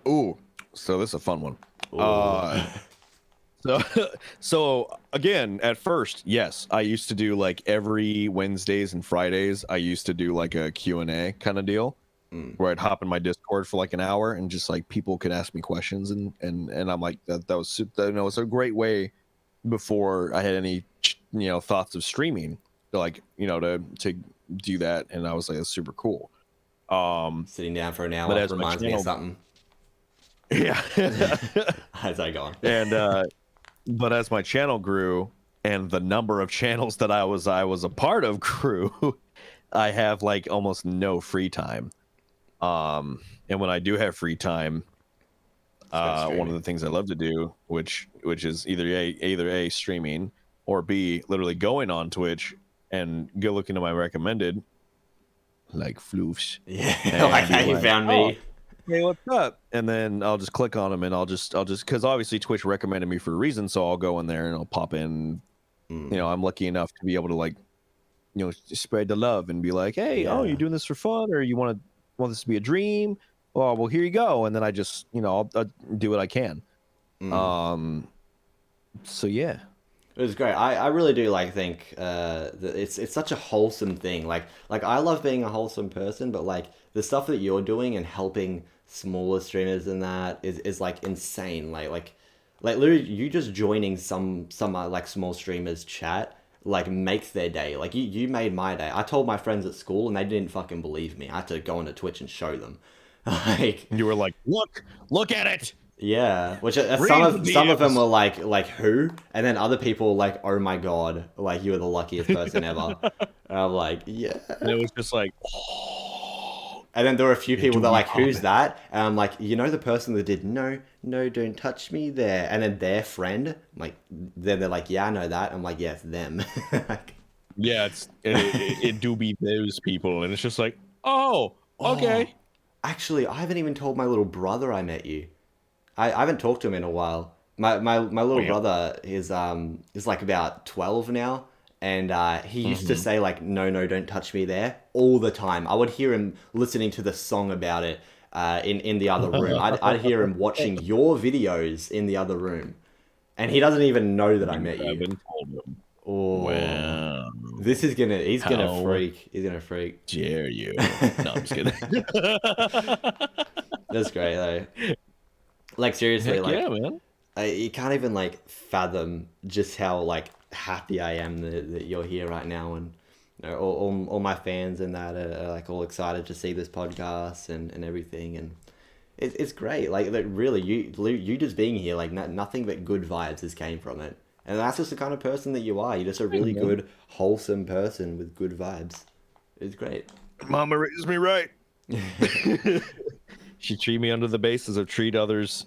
Ooh, so this is a fun one. Ooh. So, so again, at first, yes, I used to do like every Wednesdays and Fridays. I used to do like a Q&A kind of deal where I'd hop in my Discord for like an hour and just like people could ask me questions and I'm like that was it's a great way before I had any thoughts of streaming to like to do that, and I was like, that's super cool. Sitting down for an But hour as my reminds me of channel, something. yeah, As I go on. and but as my channel grew and the number of channels that I was a part of grew, I have like almost no free time. And when I do have free time, one of the things I love to do, which is either a streaming or B literally going on Twitch and go looking at my recommended like floofs. Yeah, And like be how you found oh, me. hey, what's up? And then I'll just click on them and I'll just because obviously Twitch recommended me for a reason, so I'll go in there and I'll pop in. I'm lucky enough to be able to like spread the love and be like, hey, oh, Yeah. you're doing this for fun, or you want this to be a dream? Oh, well, here you go. And then I just I'll do what I can. So yeah. It was great. I really do like think that it's such a wholesome thing. Like I love being a wholesome person, but like the stuff that you're doing and helping smaller streamers and that is like insane. Like literally you just joining some like small streamers chat like makes their day. Like you made my day. I told my friends at school and they didn't fucking believe me. I had to go onto Twitch and show them. Like You were like, look at it. yeah, which Read the some of them DMs. were like who, and then other people were like, "Oh my God, like you are the luckiest person ever." And I'm like, yeah. And it was just like, And then there were a few people do that we like, pop "Who's it? that?" And I'm like, the person that did no, don't touch me there. And then their friend, like, then they're like, "Yeah, I know that." I'm like, "Yeah, it's them." Like, Yeah, it do be those people, and it's just like, oh, oh, okay. actually, I haven't even told my little brother I met you. I haven't talked to him in a while. My little Wow. brother is like about 12 now, and he used to Mm-hmm. say like no, don't touch me there all the time. I would hear him listening to the song about it in the other room. I'd hear him watching your videos in the other room, and he doesn't even know that I You met you. haven't told them. Oh, Well, he's gonna how freak. He's gonna freak. dare you? No, I'm just kidding. That's great though. Like seriously, Heck yeah, like man. you can't even like fathom just how like happy I am that you're here right now, and all my fans and that are like all excited to see this podcast and everything, and it's great. Like that really, you just being here, like nothing but good vibes has came from it, and that's just the kind of person that you are. You're just a Hey, really man. good, wholesome person with good vibes. It's great. Mama raised me right. She treat me under the basis of treat others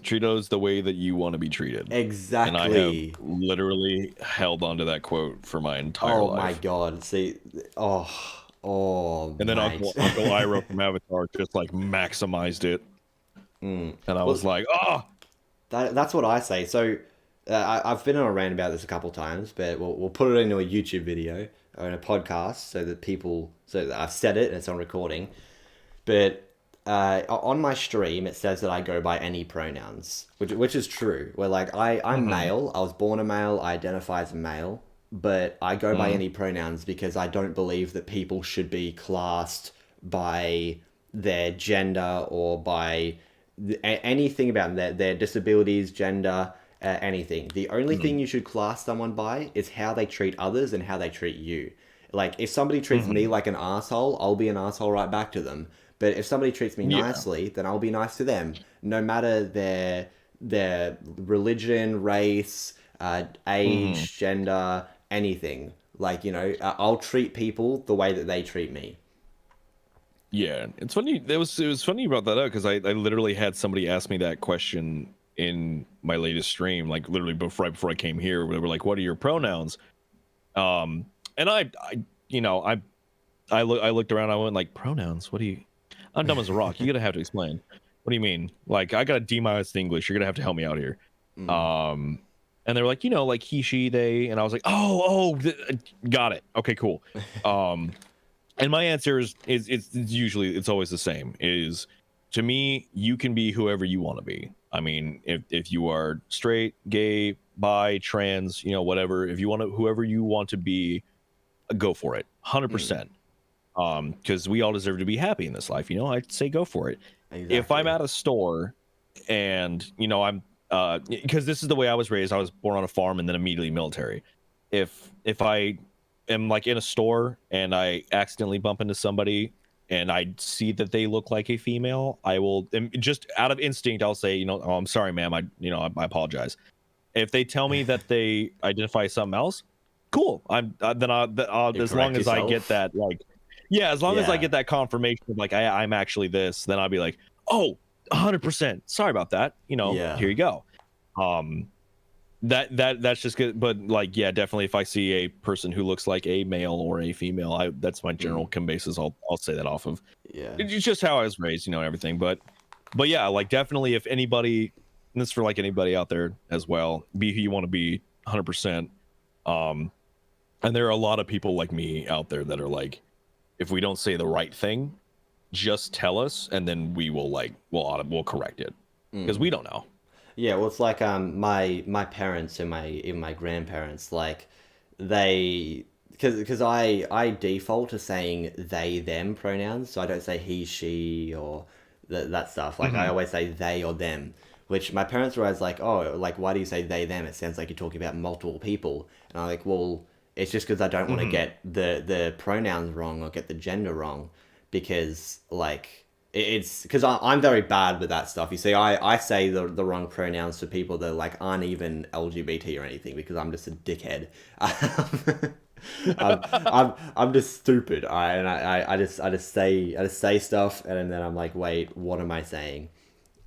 the way that you want to be treated. And I have Exactly. literally held onto that quote for my entire Oh my life. God. See, oh, oh, And then mate. Uncle Iroh from Avatar just like maximized it. And I Well, was like, oh, that's what I say. So I've been on a rant about this a couple times, but we'll put it into a YouTube video or in a podcast so that I've said it and it's on recording. But on my stream, it says that I go by any pronouns, which is true. Where like I'm male, I was born a male, I identify as a male, but I go by any pronouns because I don't believe that people should be classed by their gender or by anything about their disabilities, gender, anything. The only thing you should class someone by is how they treat others and how they treat you. Like, if somebody treats me Hmm. like an asshole, I'll be an asshole right back to them. But if somebody treats me Yeah. nicely, then I'll be nice to them, no matter their religion, race, Hmm. age, gender, anything. Like, I'll treat people the way that they treat me. Yeah, it's funny. It was funny you brought that up because I literally had somebody ask me that question in my latest stream, like literally right before I came here. Where they were like, "What are your pronouns?" And I you know, I looked around. I went like, "Pronouns? What do you?" I'm dumb as a rock. You're gonna have to explain. What do you mean? Like, I got a D minus in English. You're gonna have to help me out here. Mm, Um, and they were like, like he, she, they, and I was like, got it. Okay, cool. Um, and my answer is it's usually it's always the same. Is to me, you can be whoever you want to be. I mean, if you are straight, gay, bi, trans, whatever, if you want to, whoever you want to be, go for it, mm, 100%. Because we all deserve to be happy in this life. I'd say go for it. If I'm exactly. at a store and I'm because this is the way I was raised. I was born on a farm and then immediately military. If I am like in a store and I accidentally bump into somebody and I see that they look like a female, I will just out of instinct I'll say, oh, I'm sorry, ma'am. I apologize. If they tell me that they identify as something else, cool. You As long correct as I get yourself. that, like, yeah, as long as I Yeah. get that confirmation of like I'm actually this, then I'll be like, oh, 100%. Sorry about that. Yeah. Here you go. Um, that's just good. But like, yeah, definitely. If I see a person who looks like a male or a female, that's my general Mm, basis. I'll say that off of. yeah. It's just how I was raised, everything. But yeah, like definitely, if anybody, and this is for like anybody out there as well, be who you want to be, 100%. Um, and there are a lot of people like me out there that are like, if we don't say the right thing, just tell us, and then we will we'll correct it because Mm. we don't know. Yeah, well, it's like my parents and my grandparents, like, they, because I default to saying they them pronouns, so I don't say he, she, or that stuff. Like, I Hmm. always say they or them, which my parents were always like, oh, like, why do you say they them? It sounds like you're talking about multiple people. And I'm like, well, it's just because I don't want to Hmm. get the pronouns wrong or get the gender wrong, because, like, it's because I'm very bad with that stuff. You see, I say the wrong pronouns to people that, like, aren't even LGBT or anything, because I'm just a dickhead. I'm just stupid. I just say stuff, and then I'm like, wait, what am I saying?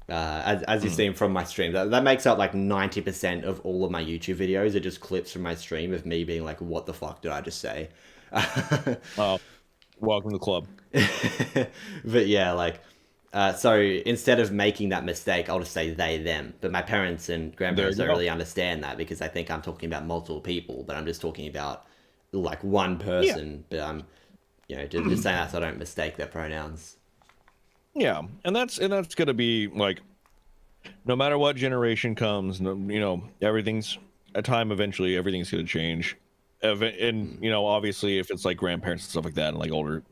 As you've Hmm. seen from my stream, that makes up like 90% of all of my YouTube videos. Are just clips from my stream of me being like, what the fuck did I just say? Welcome to the club. But yeah, like, so instead of making that mistake, I'll just say they, them. But my parents and There grandparents you don't go. really understand that, because they think I'm talking about multiple people, but I'm just talking about like one Yeah. person. But I'm, just saying that so I don't mistake their pronouns. Yeah, and that's gonna be like no matter what generation comes, everything's a time eventually everything's gonna change. And Mm, obviously if it's like grandparents and stuff like that and like older,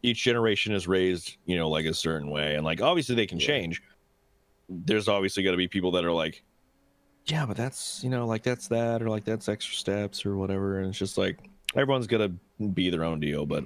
each generation is raised, like a certain way, and like obviously they can yeah. change. There's obviously got to be people that are like, yeah, but that's like that's that, or like that's extra steps or whatever, and it's just like everyone's gonna be their own deal. But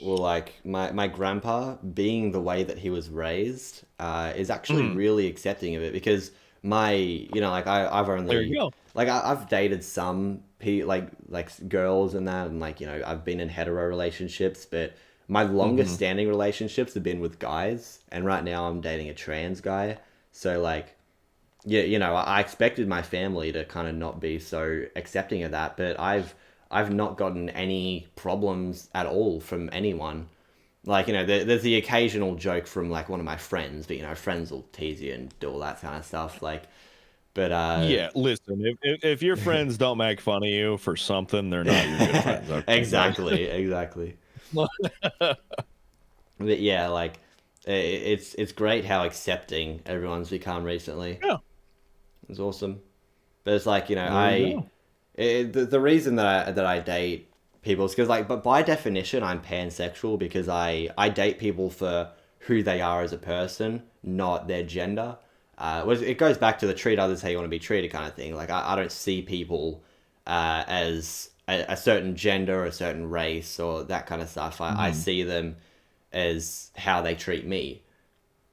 Well, like, my grandpa, being the way that he was raised, is actually mhm, really accepting of it, because like, I've there you only, go. like, I've dated some like girls and that, and, like, I've been in hetero relationships, but my longest Hmm. standing relationships have been with guys, and right now I'm dating a trans guy. So, like, yeah, I expected my family to kind of not be so accepting of that, but I've not gotten any problems at all from anyone. Like, there's the occasional joke from, like, one of my friends, but, friends will tease you and do all that kind of stuff. Like, but Yeah, listen, if your friends don't make fun of you for something, they're not your good friends. Okay, like, exactly, exactly. But yeah, like, it's great how accepting everyone's become recently. yeah, It's awesome. But it's like, there you go. the reason that I date people is because, like, but by definition I'm pansexual, because I date people for who they are as a person, not their gender. It goes back to the treat others how you want to be treated kind of thing. Like, I don't see people as a certain gender or a certain race or that kind of stuff. I see them as how they treat me.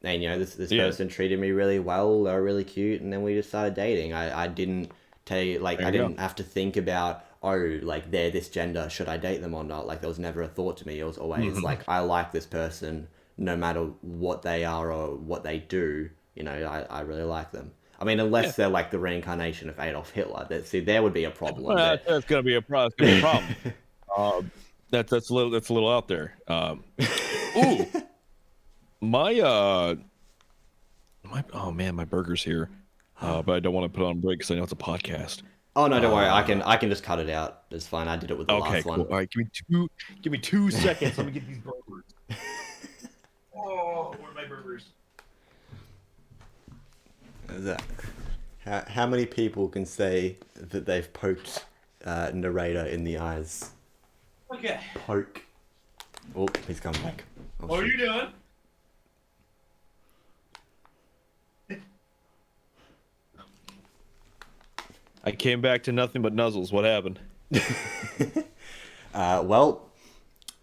And this person treated me really well. They were really cute, and then we just started dating. I didn't I didn't have to think about, oh, like they're this gender, should I date them or not? Like there was never a thought to me. It was always like, I like this person no matter what they are or what they do. I really like them. I mean, unless they're like the reincarnation of Adolf Hitler. There would be a problem. Well, that's gonna be a problem. That's a little out there. Ooh, my oh man, my burger's here, but I don't want to put it on break because I know it's a podcast. Oh no, don't worry. I can just cut it out. It's fine. I did it with the last one. All right, give me 2 seconds. Let me get these burgers. Oh, where are my burgers? How many people can say that they've poked Narrator in the eyes? Okay. Poke. Oh, he's coming back. What are you doing? I came back to nothing but nuzzles. What happened?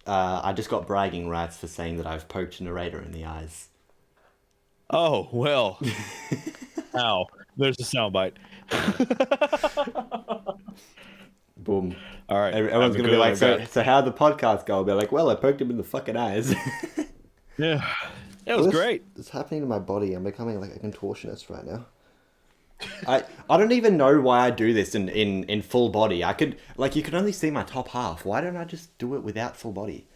I just got bragging rights for saying that I've poked Narrator in the eyes. Oh, well. Ow. There's a soundbite. Boom. All right. Everyone's going to be like, so how'd the podcast go? I'll be like, well, I poked him in the fucking eyes. Yeah. It was great. It's happening to my body. I'm becoming like a contortionist right now. I don't even know why I do this in full body. I could, like, you can only see my top half. Why don't I just do it without full body?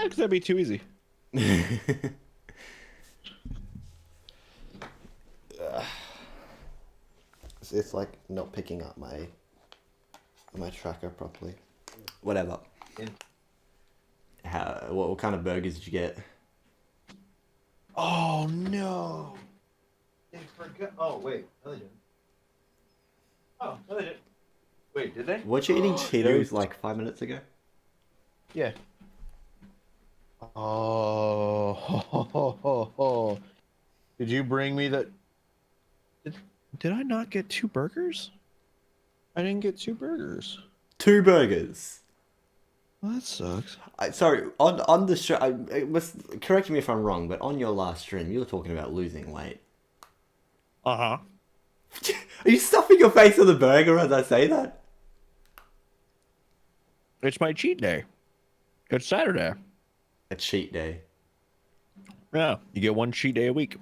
Because that'd be too easy. It's like not picking up my tracker properly. Whatever. Yeah. What kind of burgers did you get? Oh no! They forgot. Oh wait, no they didn't. Oh no they didn't. Wait, did they? Weren't you eating Cheetos like 5 minutes ago? Yeah. Oh. Did you bring me that? Did I not get 2 burgers? I didn't get 2 burgers. 2 burgers. Well, that sucks. Sorry, on the show, correct me if I'm wrong, but on your last stream, you were talking about losing weight. Uh-huh. Are you stuffing your face with the burger as I say that? It's my cheat day. It's Saturday. A cheat day. Yeah, you get 1 cheat day a week.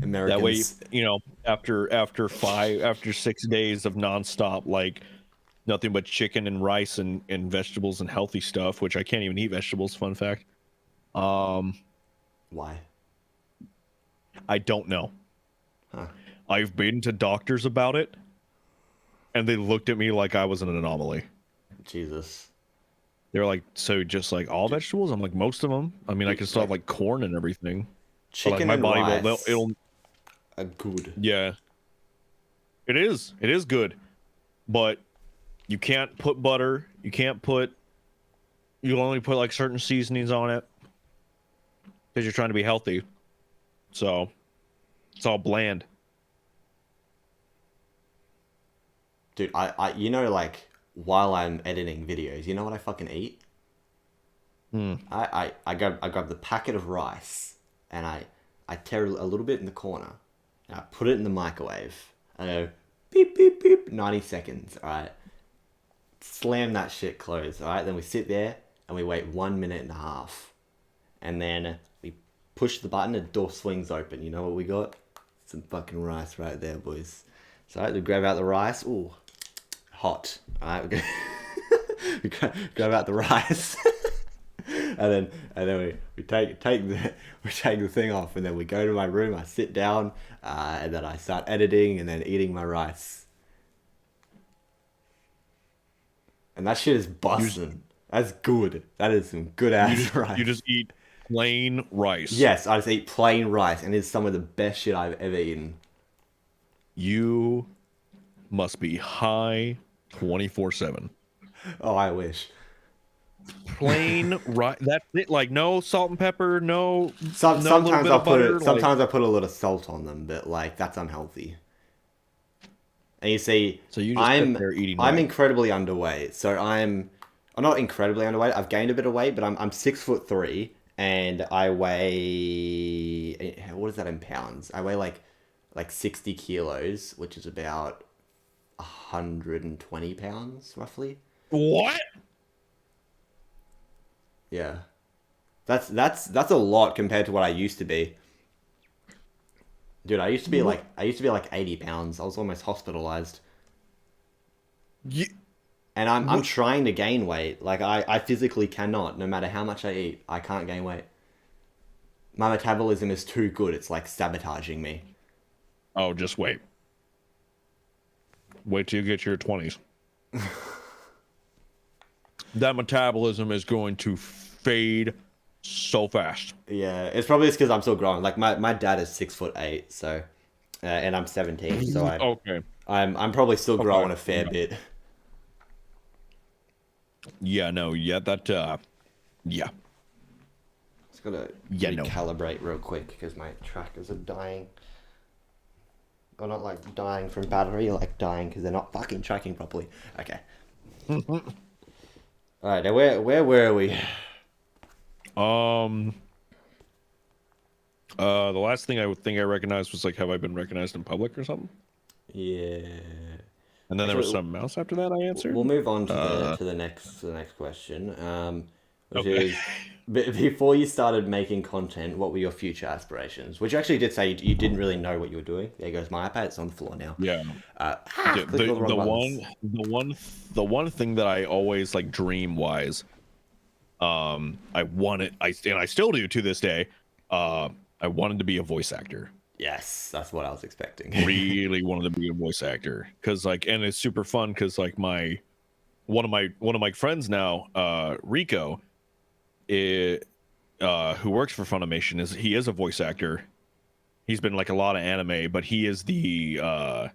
Americans. That way, after 6 days of nonstop, like, nothing but chicken and rice and vegetables and healthy stuff, which I can't even eat vegetables, fun fact. Why? I don't know. Huh. I've been to doctors about it, and they looked at me like I was an anomaly. Jesus. They're like, so just like all vegetables? I'm like, most of them. I mean, I can still have like corn and everything. Chicken but, like, my and body rice it'll are good. Yeah. It is good. But you can't put butter. You'll only put like certain seasonings on it because you're trying to be healthy. So it's all bland. Dude, I like while I'm editing videos, you know what I fucking eat? I grab the packet of rice and I tear a little bit in the corner and I put it in the microwave. I go beep beep beep 90 seconds, alright? Slam that shit closed, alright? Then we sit there and we wait 1.5 minutes. And then we push the button and the door swings open. You know what we got? Some fucking rice right there, boys. So we grab out the rice. Ooh, hot. Alright, we grab out the rice. and then we take the thing off, and then we go to my room. I sit down, and then I start editing, and then eating my rice. And that shit is busting. That's good. That is some good ass rice. You just eat plain rice. Yes, I just eat plain rice, and it's some of the best shit I've ever eaten. You must be high 24/7. Oh, I wish. Plain rice. That's it. Like no salt and pepper. No. Sometimes I put a little salt on them, but like that's unhealthy. And you see, So you just sit I'm there eating I'm rice. incredibly underweight. So I'm not incredibly underweight. I've gained a bit of weight, but I'm 6'3" and I weigh, what is that in pounds? I weigh like 60 kilos, which is about 120 pounds roughly. What? Yeah. That's a lot compared to what I used to be. Dude, What? I used to be like 80 pounds. I was almost hospitalized. You, And I'm what? trying to gain weight. Like I physically cannot, no matter how much I eat, I can't gain weight. My metabolism is too good. It's like sabotaging me. Oh, just wait. Wait till you get to your 20s. That metabolism is going to fade so fast. Yeah, it's probably just because I'm still growing. Like my dad is 6'8", so and I'm 17, so Okay. I'm probably still Okay. growing a fair Okay. bit. Yeah, no, yeah, that yeah. Just gotta Yeah, no. recalibrate real quick because my trackers are dying. Or not like dying from battery, like dying because they're not fucking tracking properly. Okay. All right, now where were we? Um the last thing I would think I recognized was like, have I been recognized in public or something? Yeah. And then there was Actually, something else after that I we'll answered. move on to Uh the next question, which okay. is before you started making content, what were your future aspirations? Which you actually did say you didn't really know what you were doing. There goes my iPad. It's on the floor now. Yeah. Clicked all the wrong buttons. The one thing that I always like dream wise, I wanted I still do to this day, I wanted to be a voice actor. Yes, that's what I was expecting. Really wanted to be a voice actor because like, and it's super fun because like one of my friends now, Rico, who works for Funimation, he is a voice actor. He's been like a lot of anime, but he is the uh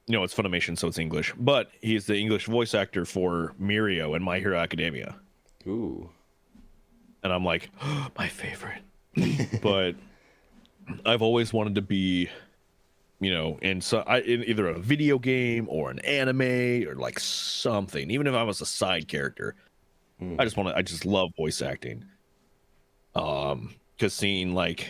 it's Funimation, so it's English, but he's the English voice actor for Mirio and My Hero Academia. Ooh. And I'm like, oh, my favorite. But I've always wanted to be, in either a video game or an anime or like something. Even if I was a side character, Mm. I just love voice acting. Because seeing like,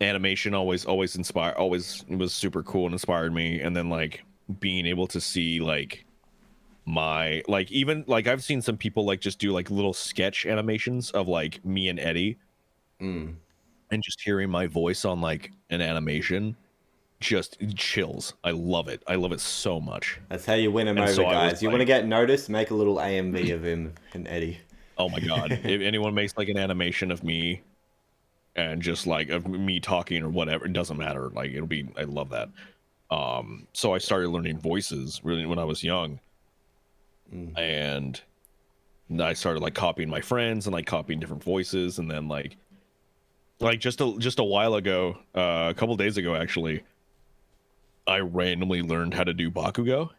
animation always was super cool and inspired me. And then like being able to see like even like I've seen some people like just do like little sketch animations of like me and Eddie, Mm. and just hearing my voice on like an animation just chills. I love it. I love it so much. That's how you win him And over, so I was guys. You want to like, get noticed? Make a little AMV of him and Eddie. oh my god, if anyone makes like an animation of me and just like of me talking or whatever, it doesn't matter. Like I love that. So I started learning voices really when I was young, Mm. and I started like copying my friends and like copying different voices, and then like just a while ago, a couple days ago actually, I randomly learned how to do Bakugo,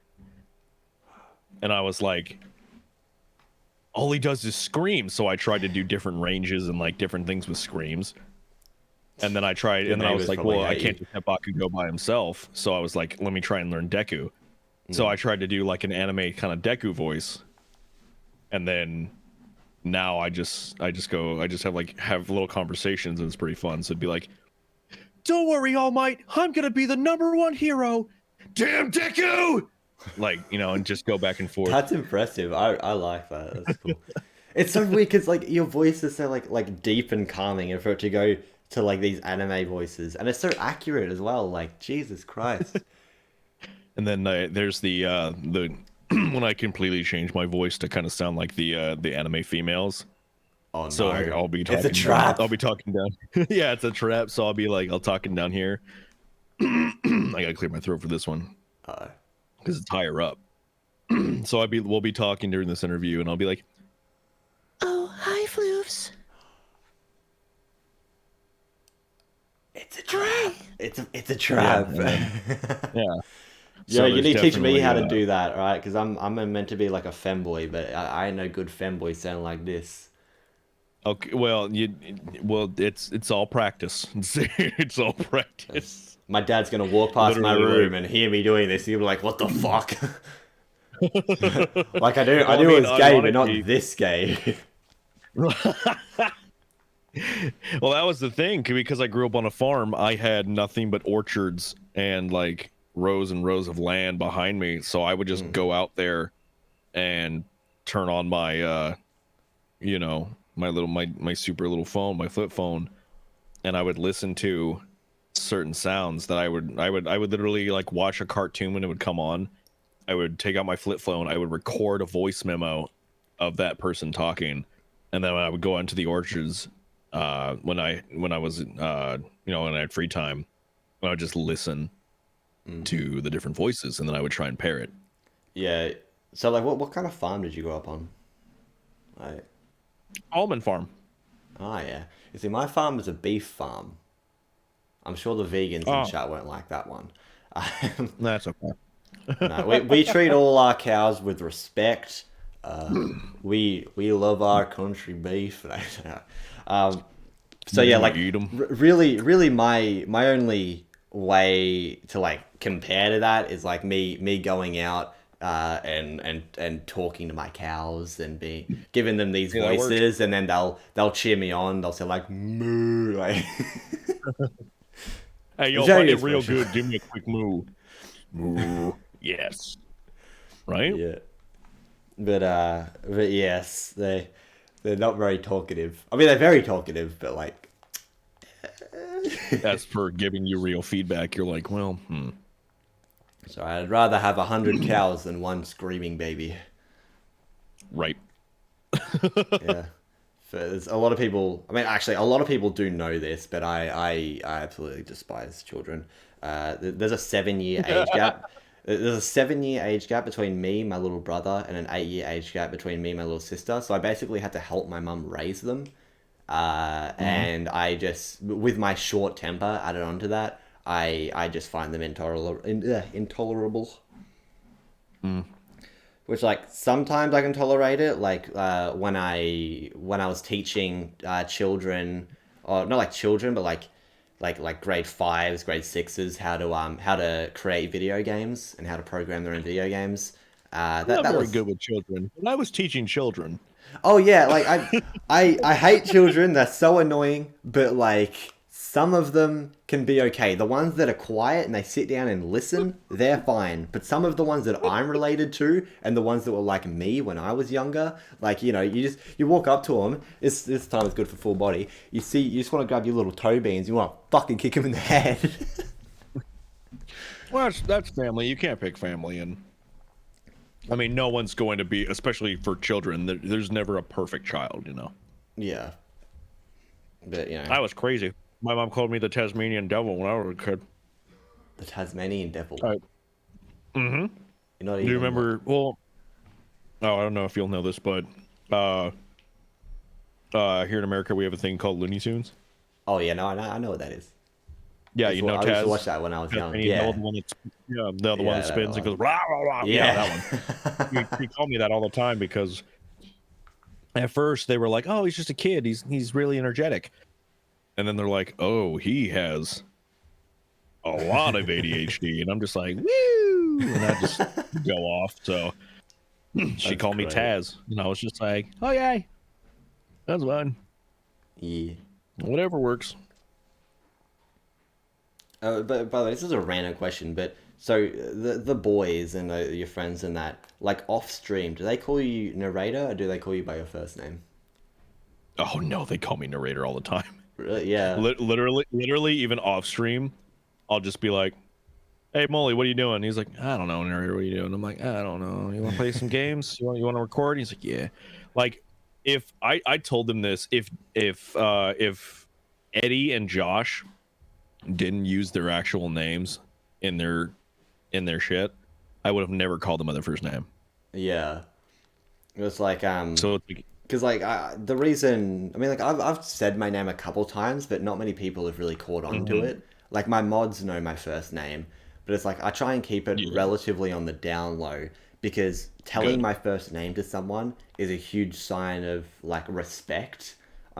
and I was like, all he does is scream. So I tried to do different ranges and like different things with screams. And then Your I was neighbors like, probably well, I hate you. can't just have Bakugo by himself. So I was like, let me try and learn Deku. So Mm. I tried to do like an anime kind of Deku voice. And then now I just have little conversations and it's pretty fun. So it'd be like, don't worry, All Might, I'm gonna be the #1 hero. Damn Deku! Like, and just go back and forth. That's impressive. I like that. That's cool. It's so weird because like your voice is so like deep and calming, and for it to go to like these anime voices, and it's so accurate as well. Like Jesus Christ. And then there's the when I completely change my voice to kind of sound like the anime females. Oh So no, I'll be it's a talking down. trap. I'll be talking down. Yeah, it's a trap. So I'll be like, I'll talking down here. I gotta clear my throat for this one Uh, because it's higher up. So we'll be talking during this interview, and I'll be like, "Oh, hi, Floofs. it's a trap. It's a Yeah, trap. yeah." Yeah, So you there's need to teach me definitely how to do that, right? Because I'm meant to be like a femboy, but I ain't no good femboy sound like this. Okay, it's all practice. It's all practice. My dad's gonna walk past my Literally, room and hear me doing this. He'll be like, "What the fuck?" Like I well, I knew it mean, was gay, but not ironically, this gay. well, that was the thing because I grew up on a farm. I had nothing but orchards and like rows and rows of land behind me, so I would just Mm. go out there and turn on my my super little phone, my flip phone, and I would listen to certain sounds that I would literally like watch a cartoon when it would come on. I would take out my flip phone, I would record a voice memo of that person talking, and then I would go out into the orchards when I was when I had free time, I would just listen to the different voices, and then I would try and pair it. Yeah. So like, what kind of farm did you grow up on? Like, Almond farm. yeah. You see, my farm was a beef farm. I'm sure the vegans in Oh, chat won't like that one. that's okay. No, we treat all our cows with respect. We love our country beef. um, so yeah, We like eat them. really, my only way to like compare to that is like me going out and talking to my cows and be giving them these Yeah, that works. voices, and then they'll cheer me on. They'll say like moo, like Hey, yo, if I very did real special. good, give me a quick moo. Moo. Yes. Right? Yeah. But yes, they're not very talkative. I mean, they're very talkative, but like, As for giving you real feedback, you're like, well, so I'd rather have 100 cows than one screaming baby. right. Yeah. So there's a lot of people. I mean, actually, a lot of people do know this, but I absolutely despise children. There's a 7 year age gap. There's a 7 year age gap between me, my little brother, and an 8 year age gap between me and my little sister. So I basically had to help my mum raise them. Mhm. And I just, with my short temper added onto that, I just find them intolerable. Mm. Which like sometimes I can tolerate it, like when I was teaching children, or not like children, but like grade fives, grade sixes, how to create video games and how to program their own video games. I'm not That very was good with children. When I was teaching children, Oh yeah, like I hate children. They're so annoying, but like some of them can be okay. The ones that are quiet and they sit down and listen, they're fine. But some of the ones that I'm related to and the ones that were like me when I was younger, like you walk up to them. This time it's good for full body. You just want to grab your little toe beans. You want to fucking kick them in the head. well, that's family. You can't pick family, and I mean, no one's going to be, especially for children. There's never a perfect child, you know. Yeah, but I was crazy. My mom called me the Tasmanian devil when I was a kid. the Tasmanian devil. Right. Mm-hmm. You're not Do you even like. remember? Well, oh, I don't know if you'll know this, but uh, here in America we have a thing called Looney Tunes. Oh yeah, no, I know what that is. Yeah, you know I used to watch Taz. that when I was young. Tasmanian devil, Yeah. the one that's the other one that Yeah, that spins and one. goes rah rah rah. Yeah, Yeah. that one. He called me that all the time because at first they were like, "Oh, he's just a kid. He's really energetic," and then they're like, "Oh, he has a lot of ADHD," and I'm just like, "Woo!" and I just go off. So she That's called me great. Taz, and I was just like, "Oh yeah, that's fine. Yeah. Whatever works." But by the way, this is a random question, but so the boys and your friends and that, like off stream, do they call you narrator or do they call you by your first name? Oh no, they call me narrator all the time. Really? Yeah. Literally, even off stream, I'll just be like, "Hey, Molly, what are you doing?" He's like, "I don't know, narrator. What are you doing?" I'm like, "I don't know. You want to play some games? You want to record?" He's like, "Yeah." Like, if I told him this, if Eddie and Josh didn't use their actual names in their shit, I would have never called them by their first name. Yeah. It was like So it's like, because like the reason I mean like I've said my name a couple times, but not many people have really caught on to mhm, it. Like my mods know my first name, but it's like I try and keep it yeah, relatively on the down low because telling good. my first name to someone is a huge sign of like respect.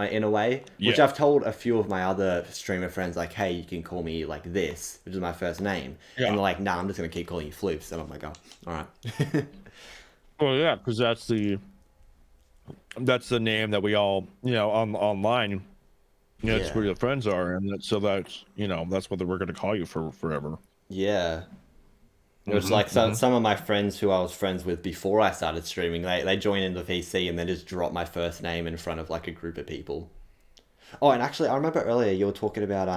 in a way, which Yeah. I've told a few of my other streamer friends, like, hey, you can call me like this, which is my first name. And Yeah. they're like, nah, I'm just going to keep calling you Floops. And I'm like, oh, all right. Well, yeah, because that's the name that we all, on online. That's where Yeah. your friends are, and so that's what we're gonna call you for forever. Yeah. It was Mm-hmm, like mm-hmm. some of my friends who I was friends with before I started streaming, they joined in the VC and then just dropped my first name in front of like a group of people. Oh, and actually, I remember earlier you were talking about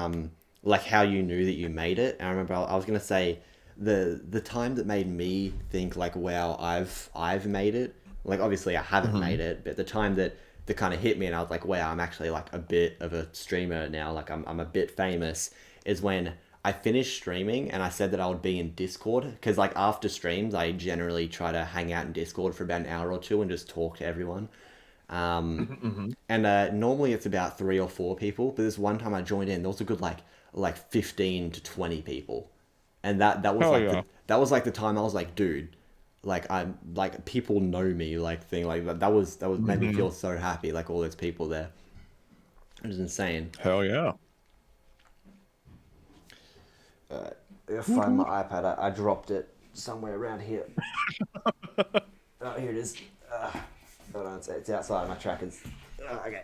like how you knew that you made it. And I remember I was gonna say the time that made me think like, wow, I've made it. Like obviously I haven't Mm-hmm. made it, but the time that kind of hit me and I was like, wow, I'm actually like a bit of a streamer now. Like I'm a bit famous. Is when I finished streaming and I said that I would be in Discord because like after streams I generally try to hang out in Discord for about an hour or two and just talk to everyone. Mm-hmm. And normally it's about 3 or 4 people, but this one time I joined in, there was a good like 15 to 20 people, and that was Hell like yeah. the time I was like, dude, like I'm like people know me like thing like that was made me Mm-hmm. feel so happy like all those people there. It was insane. Hell yeah. I find my iPad. I dropped it somewhere around here. Oh, here it is. Hold on, it's outside my trackers. Okay.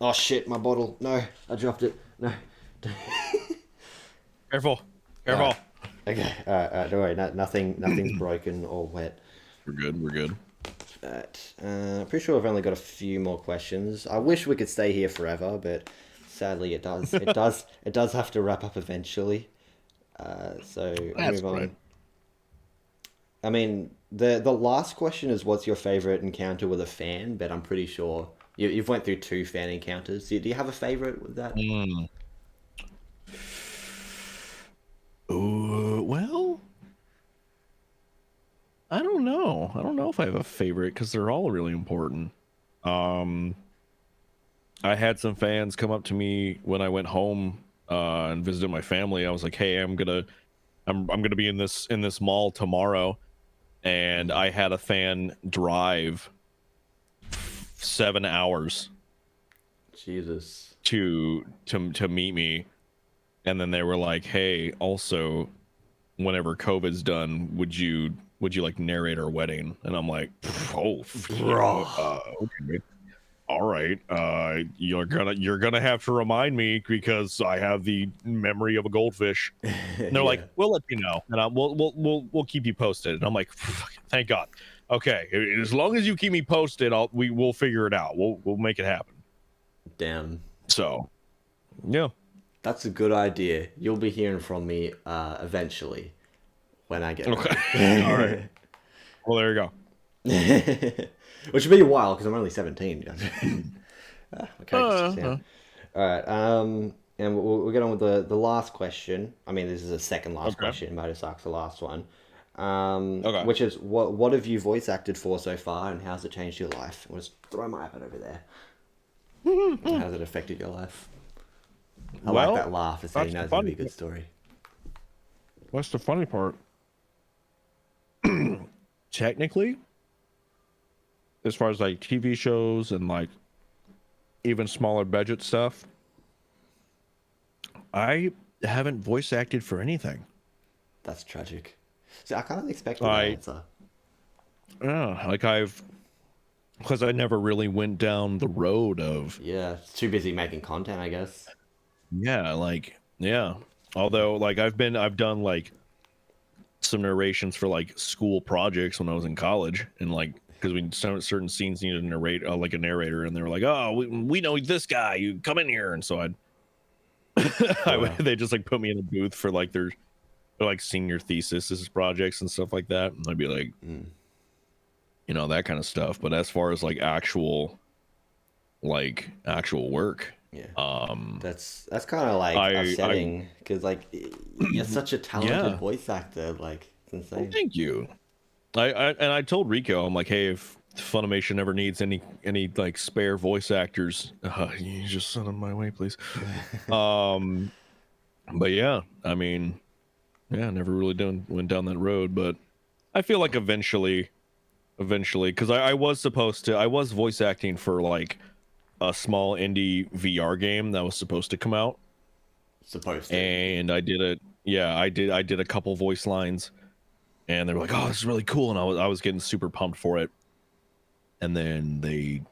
Oh shit, my bottle. No, I dropped it. No. Careful. Alright. Careful. Okay. Alright. Don't worry. Nothing's broken or wet. We're good. We're good. But pretty sure I've only got a few more questions. I wish we could stay here forever, but sadly it does. It does have to wrap up eventually. So we'll That's move right. on. I mean, the last question is, what's your favorite encounter with a fan? But I'm pretty sure you've went through 2 fan encounters. Do you have a favorite with that? Mm. Ooh, well, I don't know. I don't know if I have a favorite because they're all really important. Um, I had some fans come up to me when I went home and visited my family. I was like, "Hey, I'm gonna be in this mall tomorrow," and I had a fan drive 7 hours Jesus. to meet me, and then they were like, "Hey, also, whenever COVID's done, would you like narrate our wedding?" And I'm like, "Oh, Bro. okay, all right. You're gonna have to remind me because I have the memory of a goldfish." And they're like, Yeah. "We'll let you know, and we'll keep you posted." And I'm like, "Thank God. Okay, as long as you keep me posted, we'll figure it out. We'll make it happen." Damn. So yeah. That's a good idea. You'll be hearing from me eventually when I get Okay. All right. married. Well, there you go. Which would be a while because I'm only 17. Okay, just Uh, all right. And we'll get on with the last question. I mean, this is the second last okay. question. Motorsuck's the last one. Okay. Which is what have you voice acted for so far, and how's it changed your life? We'll just throw my iPad over there. And how's it affected your life? I like Well, that laugh. It's how you that's know the it's gonna be funny. a good story. That's the funny part. Technically, as far as like TV shows and like even smaller budget stuff, I haven't voice acted for anything. That's tragic. See, I kind of expected that I answer. yeah, like because I never really went down the road of Yeah, it's too busy making content, I guess. yeah. Although like I've done like some narrations for like school projects when I was in college, and like because we certain scenes needed a narrate like a narrator, and they were like, "Oh, we know this guy. You come in here," and so Wow. they just like put me in a booth for like their like senior thesis projects and stuff like that, and I'd be like, Mm, that kind of stuff. But as far as like actual work, yeah. um, That's kind of like I upsetting because like you're such a talented yeah. voice actor. Like it's Well, insane. thank you. I told Rico, I'm like, hey, if Funimation ever needs any like spare voice actors, you just send them my way, please. Um, but yeah, I mean, yeah, never really went down that road, but I feel like eventually, because I was voice acting for like a small indie VR game that was supposed to come out. Supposed to. And I did it. Yeah, I did a couple voice lines, and they were like, "Oh, this is really cool," and I was getting super pumped for it. And then they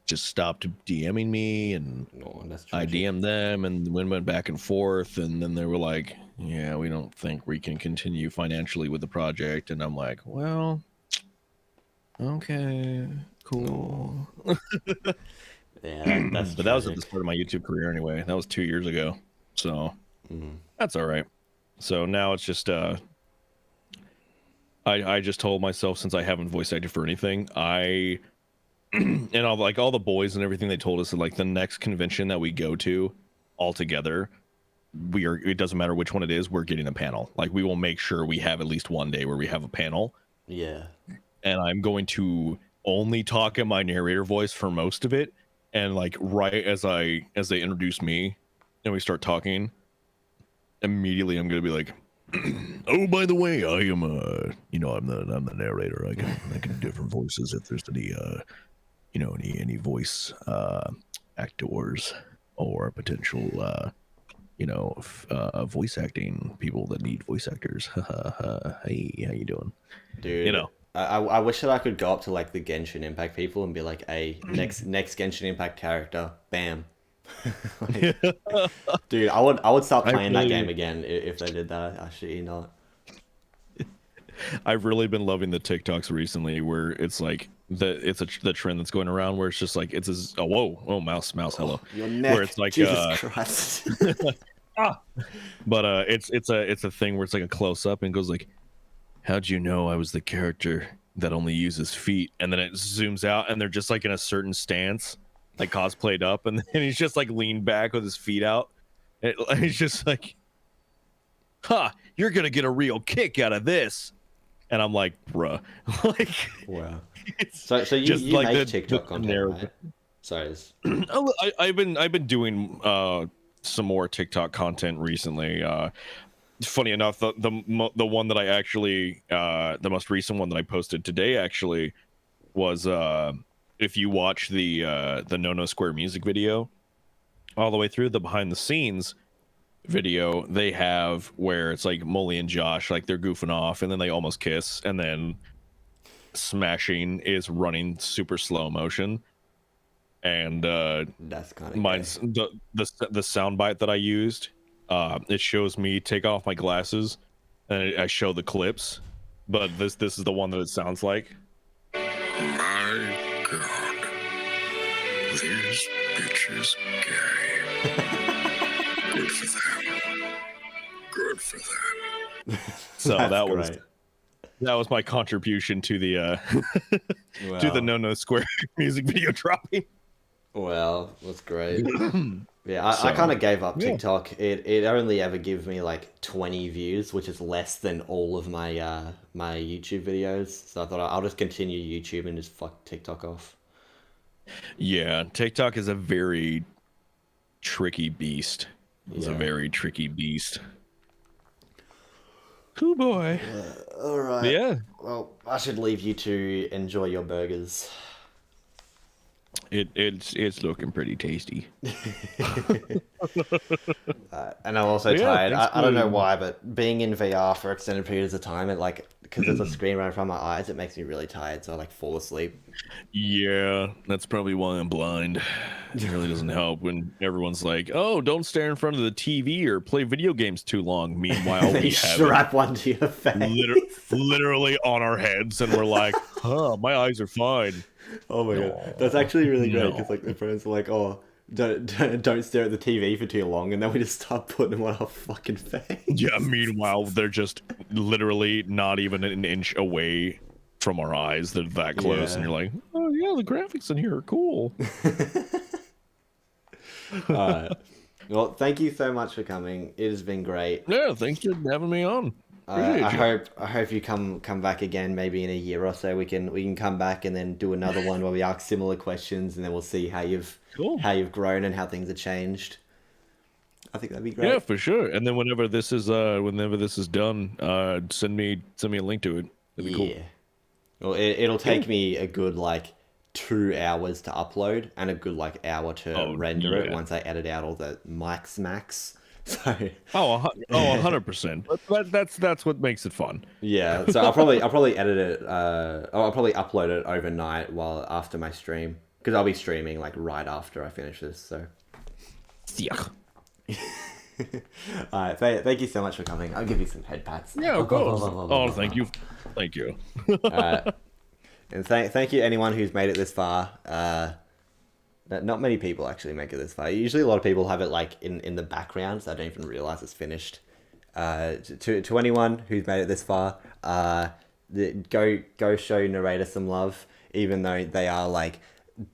just stopped DMing me, and That's I tragic. DM'd them, and went back and forth, and then they were like, "Yeah, we don't think we can continue financially with the project," and I'm like, "Well, okay, cool." Yeah, that's But that was at tragic. the start of my YouTube career anyway. That was 2 years ago, so that's all right. So now it's just I just told myself, since I haven't voice acted for anything, and all the boys and everything, they told us that like the next convention that we go to all together, it doesn't matter which one it is, we're getting a panel. Like, we will make sure we have at least one day where we have a panel. Yeah. And I'm going to only talk in my narrator voice for most of it, and like right as they introduce me and we start talking, immediately I'm gonna be like, "Oh, by the way, I am I'm the narrator. I can do different voices if there's any any voice actors or potential voice acting people that need voice actors. Hey, how you doing?" Dude, I wish that I could go up to like the Genshin Impact people and be like, "Hey, next Genshin Impact character, bam." Like, dude, I would start playing that game again if they did that. I shit you not. I've really been loving the TikToks recently, where it's like the trend that's going around, where it's just like whoa, mouse, hello, Your neck, where it's like Jesus Christ. but it's a thing where it's like a close up and goes like, "How'd you know I was the character that only uses feet?" And then it zooms out, and they're just like in a certain stance, like cosplayed up, and then he's just like leaned back with his feet out. And he's just like, "Ha, you're gonna get a real kick out of this." And I'm like, "Bruh." Like, wow. So you like make TikTok content, right? Sorry. I've been doing some more TikTok content recently. Funny enough, the one that I actually the most recent one that I posted today actually was if you watch the No Square music video all the way through, the behind the scenes video they have where it's like Molly and Josh, like they're goofing off and then they almost kiss, and then Smashing is running super slow motion, and That's kind of mine's the soundbite that I used. It shows me take off my glasses, and I show the clips, but this is the one that it sounds like. My God, these bitches gay. Good for them. Good for them. So That's that was my contribution to the Wow. to the No Square music video dropping. Well, that's great. Yeah, I kind of gave up TikTok. It only ever gives me like 20 views, which is less than all of my my YouTube videos. So I thought I'll just continue YouTube and just fuck TikTok off. Yeah, TikTok is a very tricky beast. It's a Yeah. very tricky beast. Cool boy. All right. Yeah. Well, I should leave you to enjoy your burgers. It's looking pretty tasty. And I'm also Yeah, tired. thanks I don't know for- why, but being in VR for extended periods of time, it like because there's a screen right in front of my eyes, it makes me really tired. So I like fall asleep. Yeah, that's probably why I'm blind. It really doesn't help when everyone's like, "Oh, don't stare in front of the TV or play video games too long." Meanwhile, Then we you have strap one to your face. literally on our heads, and we're like, "Huh, my eyes are fine." Oh my god, that's actually really great because like the friends are like, "Oh, don't stare at the TV for too long," and then we just start putting them on our fucking face. Yeah, meanwhile, they're just literally not even an inch away from our eyes. They're that close, and Yeah. you're like, "Oh yeah, the graphics in here are cool." Alright. Well, thank you so much for coming. It has been great. Yeah, thanks for having me on. Appreciate you. I hope you come back again maybe in a year or so. We can come back and then do another one where we ask similar questions and then we'll see how you've grown and how things have changed. I think that'd be great. Yeah, for sure. And then whenever this is done, send me a link to it. That'd be cool. Well, it'll take me a good like 2 hours to upload and a good like hour to render it yeah. once I edit out all the mic smacks. So 100%. But that's what makes it fun. yeah, so I'll probably edit it. I'll probably upload it overnight while after my stream because I'll be streaming like right after I finish this. So Yeah. all right, thank you so much for coming. I'll give you some head pats. Yeah, of course. Oh, thank you. Thank you. And thank you anyone who's made it this far. Not many people actually make it this far. Usually a lot of people have it like in the background, so I don't even realize it's finished. To anyone who's made it this far, go show Narrator some love, even though they are like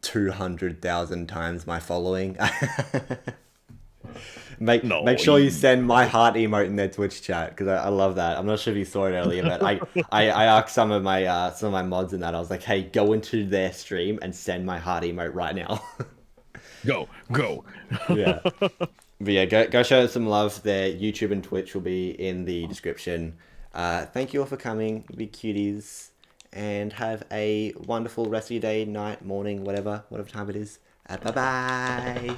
200,000 times my following. Make sure you send my heart emote in their Twitch chat because I love that. I'm not sure if you saw it earlier, but I asked some of my mods in that. I was like, hey, go into their stream and send my heart emote right now. Go. Yeah. But yeah, go show some love. Their YouTube and Twitch will be in the description. Thank you all for coming. Be cuties. And have a wonderful rest of your day, night, morning, whatever time it is. Bye-bye.